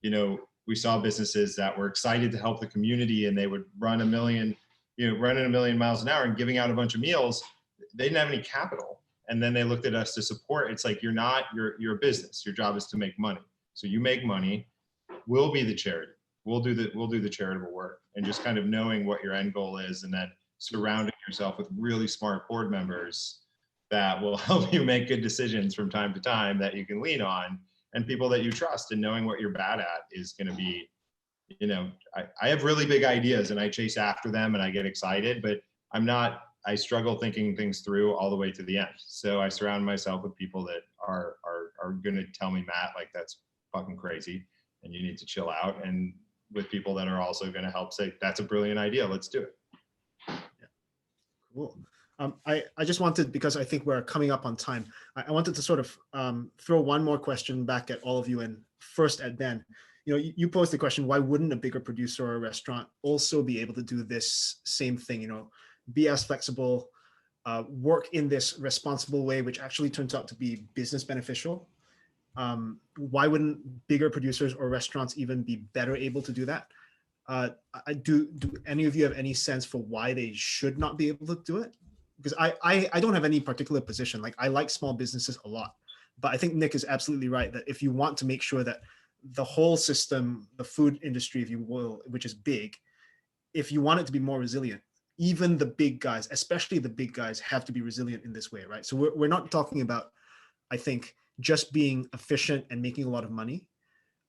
you know, we saw businesses that were excited to help the community and they would run $1 million running 1,000,000 miles an hour and giving out a bunch of meals. They didn't have any capital. And then they looked at us to support. It's like, you're a business. Your job is to make money. So you make money. We'll be the charity. We'll do the charitable work, and just kind of knowing what your end goal is, and then surrounding yourself with really smart board members that will help you make good decisions from time to time that you can lean on, and people that you trust, and knowing what you're bad at is going to be, I have really big ideas and I chase after them and I get excited, but I struggle thinking things through all the way to the end. So I surround myself with people that are going to tell me, Matt, like, that's fucking crazy and you need to chill out, and with people that are also going to help say, that's a brilliant idea, let's do it. Yeah. Cool. I just wanted, because I think we're coming up on time, I wanted to sort of throw one more question back at all of you, and first at Ben. You posed the question, why wouldn't a bigger producer or a restaurant also be able to do this same thing, be as flexible, work in this responsible way, which actually turns out to be business beneficial? Why wouldn't bigger producers or restaurants even be better able to do that? Do any of you have any sense for why they should not be able to do it? Because I don't have any particular position. Like, I like small businesses a lot, but I think Nick is absolutely right that if you want to make sure that the whole system, the food industry, if you will, which is big, if you want it to be more resilient, even the big guys, especially the big guys, have to be resilient in this way, right? So we're not talking about, I think, just being efficient and making a lot of money.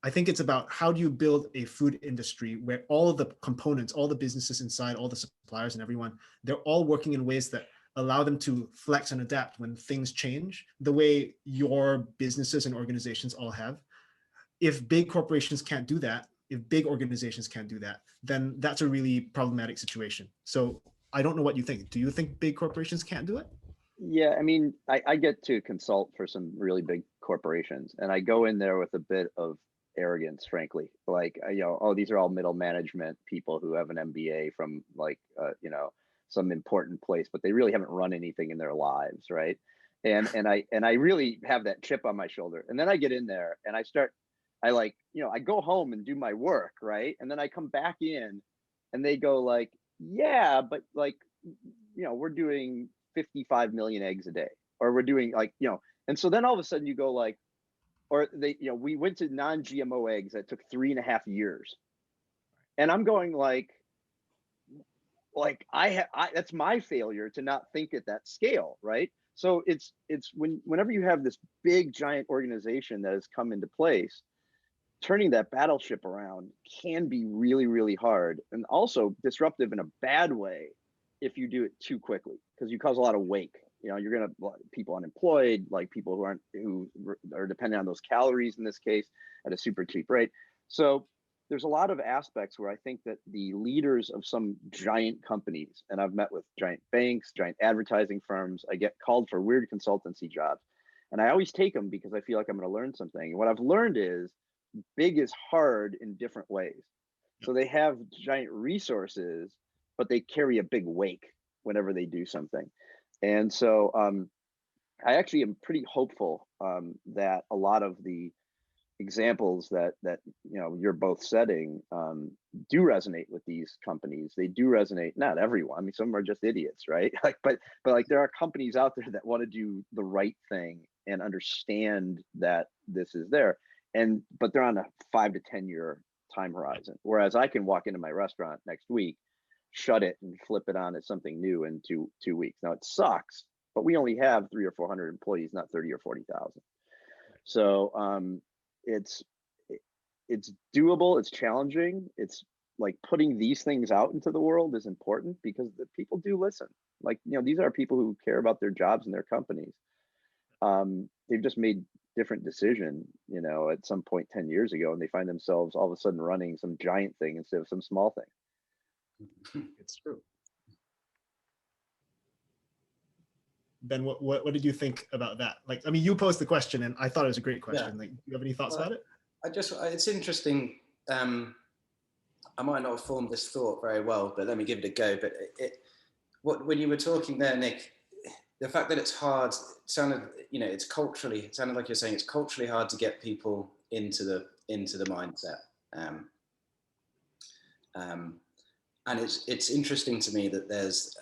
I think it's about, how do you build a food industry where all of the components, all the businesses inside, all the suppliers and everyone, they're all working in ways that allow them to flex and adapt when things change, the way your businesses and organizations all have. If big corporations can't do that, if big organizations can't do that, then that's a really problematic situation. So I don't know what you think. Do you think big corporations can't do it? Yeah, I mean, I get to consult for some really big corporations, and I go in there with a bit of arrogance, frankly. Like, oh, these are all middle management people who have an MBA from, like, some important place, but they really haven't run anything in their lives, right? And I really have that chip on my shoulder. And then I get in there and I go home and do my work, right? And then I come back in and they go like, yeah, but like, we're doing 55 million eggs a day, or we're doing and so then all of a sudden you go like, or we went to non-GMO eggs that took 3.5 years. And I'm going like that's my failure to not think at that scale, right? So it's whenever you have this big giant organization that has come into place, turning that battleship around can be really, really hard, and also disruptive in a bad way if you do it too quickly, because you cause a lot of wake. You're gonna people unemployed, like people who are dependent on those calories in this case at a super cheap rate. So there's a lot of aspects where I think that the leaders of some giant companies, and I've met with giant banks, giant advertising firms, I get called for weird consultancy jobs, and I always take them because I feel like I'm going to learn something. And what I've learned is big is hard in different ways. So they have giant resources, but they carry a big wake whenever they do something. And so I actually am pretty hopeful that a lot of the examples that you're both setting do resonate with these companies. They do resonate, not everyone. I mean, some are just idiots, right? But like, there are companies out there that want to do the right thing and understand that this is there, but they're on a 5 to 10 year time horizon. Whereas I can walk into my restaurant next week, shut it, and flip it on as something new in two weeks. Now it sucks, but we only have 300 or 400 employees, not 30 or 40,000. So it's doable. It's challenging. It's like putting these things out into the world is important because the people do listen. Like, these are people who care about their jobs and their companies. They've just made different decision, at some point 10 years ago, and they find themselves all of a sudden running some giant thing instead of some small thing. It's true. Ben, what did you think about that? Like, I mean, you posed the question and I thought it was a great question. Yeah. Like, do you have any thoughts about it? It's interesting. I might not have formed this thought very well, but let me give it a go. But when you were talking there, Nick, the fact that it's hard, it sounded like you're saying it's culturally hard to get people into the mindset. and it's interesting to me that there's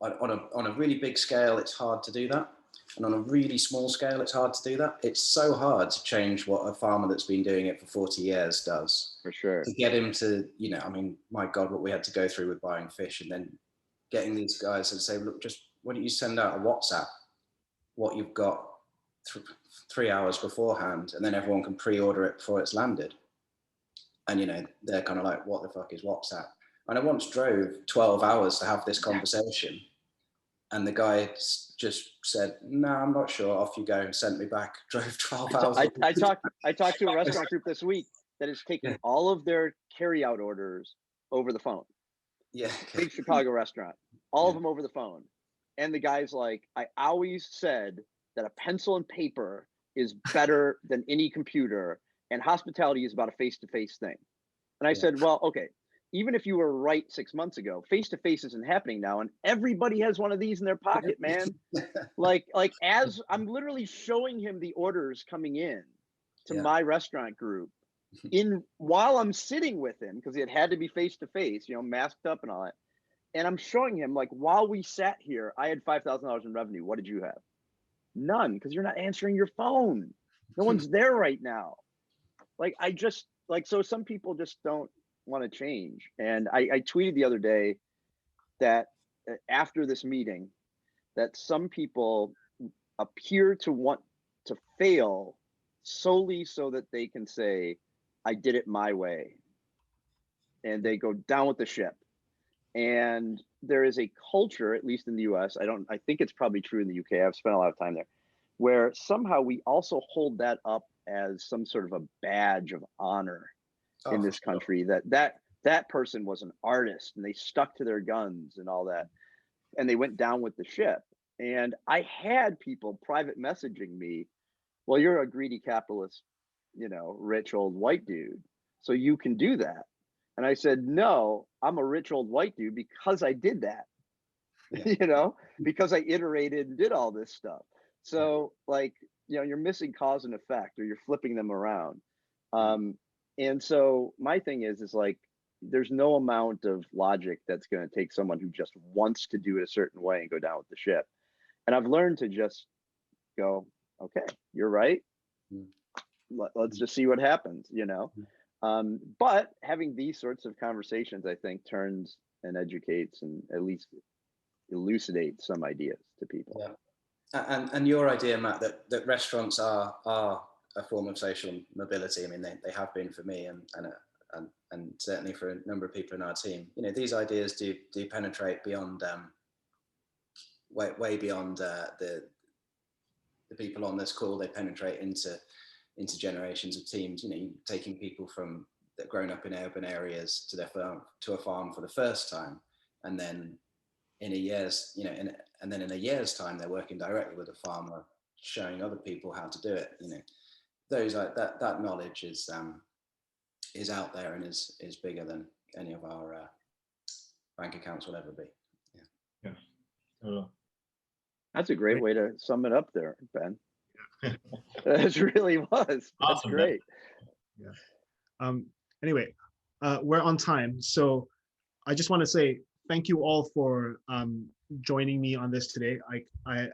on a really big scale, it's hard to do that. And on a really small scale, it's hard to do that. It's so hard to change what a farmer that's been doing it for 40 years does. For sure. To get him to, you know, I mean, my God, what we had to go through with buying fish, and then getting these guys to say, look, just why don't you send out a WhatsApp, what you've got 3 hours beforehand, and then everyone can pre-order it before it's landed. And, you know, they're kind of like, what the fuck is WhatsApp? And I once drove 12 hours to have this conversation. And the guy just said, no, I'm not sure. Off you go, and sent me back. Drove 12 hours. I talked to a restaurant group this week that is taking all of their carryout orders over the phone. Yeah. Big Chicago restaurant, all of them over the phone. And the guy's like, I always said that a pencil and paper is better than any computer, and hospitality is about a face-to-face thing. And I said, well, okay, even if you were right 6 months ago, face-to-face isn't happening now, and everybody has one of these in their pocket, man. like as I'm literally showing him the orders coming in to my restaurant group while I'm sitting with him, because it had to be face-to-face, you know, masked up and all that. And I'm showing him, like, while we sat here, I had $5,000 in revenue. What did you have? None, because you're not answering your phone. No one's there right now. Like, so some people just don't want to change. And I tweeted the other day that after this meeting, that some people appear to want to fail solely so that they can say, I did it my way. And they go down with the ship. And there is a culture, at least in the US, I think it's probably true in the UK, I've spent a lot of time there, where somehow we also hold that up as some sort of a badge of honor in this country, that person was an artist and they stuck to their guns and all that, and they went down with the ship. And I had people private messaging me, well, you're a greedy capitalist, you know, rich old white dude, so you can do that. And I said, no, I'm a rich old white dude because I did that, you know, because I iterated and did all this stuff. So like, you know, you're missing cause and effect, or you're flipping them around. And so my thing is like, there's no amount of logic that's going to take someone who just wants to do it a certain way and go down with the ship. And I've learned to just go, okay, you're right. Let's just see what happens, you know? But having these sorts of conversations, I think, turns and educates and at least elucidates some ideas to people. Yeah. And your idea, Matt, that restaurants are a form of social mobility. I mean, they have been for me and certainly for a number of people in our team. You know, these ideas do penetrate beyond way beyond the people on this call. They penetrate into generations of teams. You know, taking people from that grown up in urban areas to a farm for the first time, and then in a year's time they're working directly with a farmer, showing other people how to do it. You know, that knowledge is out there and is bigger than any of our bank accounts will ever be. That's a great way to sum it up there, Ben. It really was. That's awesome, great. Anyway, we're on time, so I just want to say thank you all for joining me on this today. I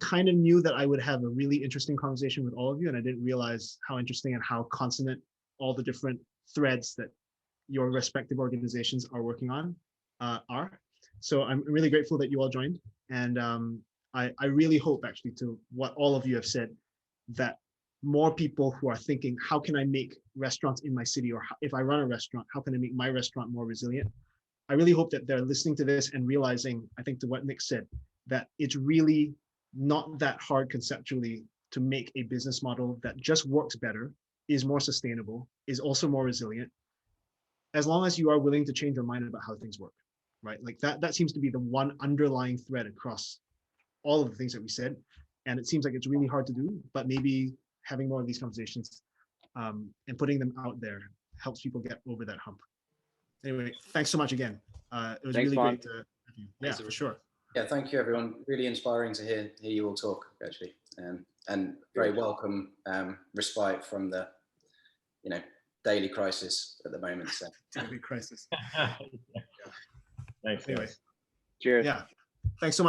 kind of knew that I would have a really interesting conversation with all of you, and I didn't realize how interesting and how consonant all the different threads that your respective organizations are working on are. So I'm really grateful that you all joined, and I really hope, actually, to what all of you have said, that more people who are thinking, how can I make restaurants in my city, or if I run a restaurant, how can I make my restaurant more resilient? I really hope that they're listening to this and realizing, I think to what Nick said, that it's really not that hard conceptually to make a business model that just works better, is more sustainable, is also more resilient, as long as you are willing to change your mind about how things work, right? Like that seems to be the one underlying thread across all of the things that we said. And it seems like it's really hard to do, but maybe having more of these conversations and putting them out there helps people get over that hump. Anyway, thanks so much again. It was really great to have you. Yeah, for sure. Yeah, thank you, everyone. Really inspiring to hear you all talk, actually, and very welcome respite from the, daily crisis at the moment. So Daily crisis. Thanks. Anyway, Guys. Cheers. yeah. Thanks so much.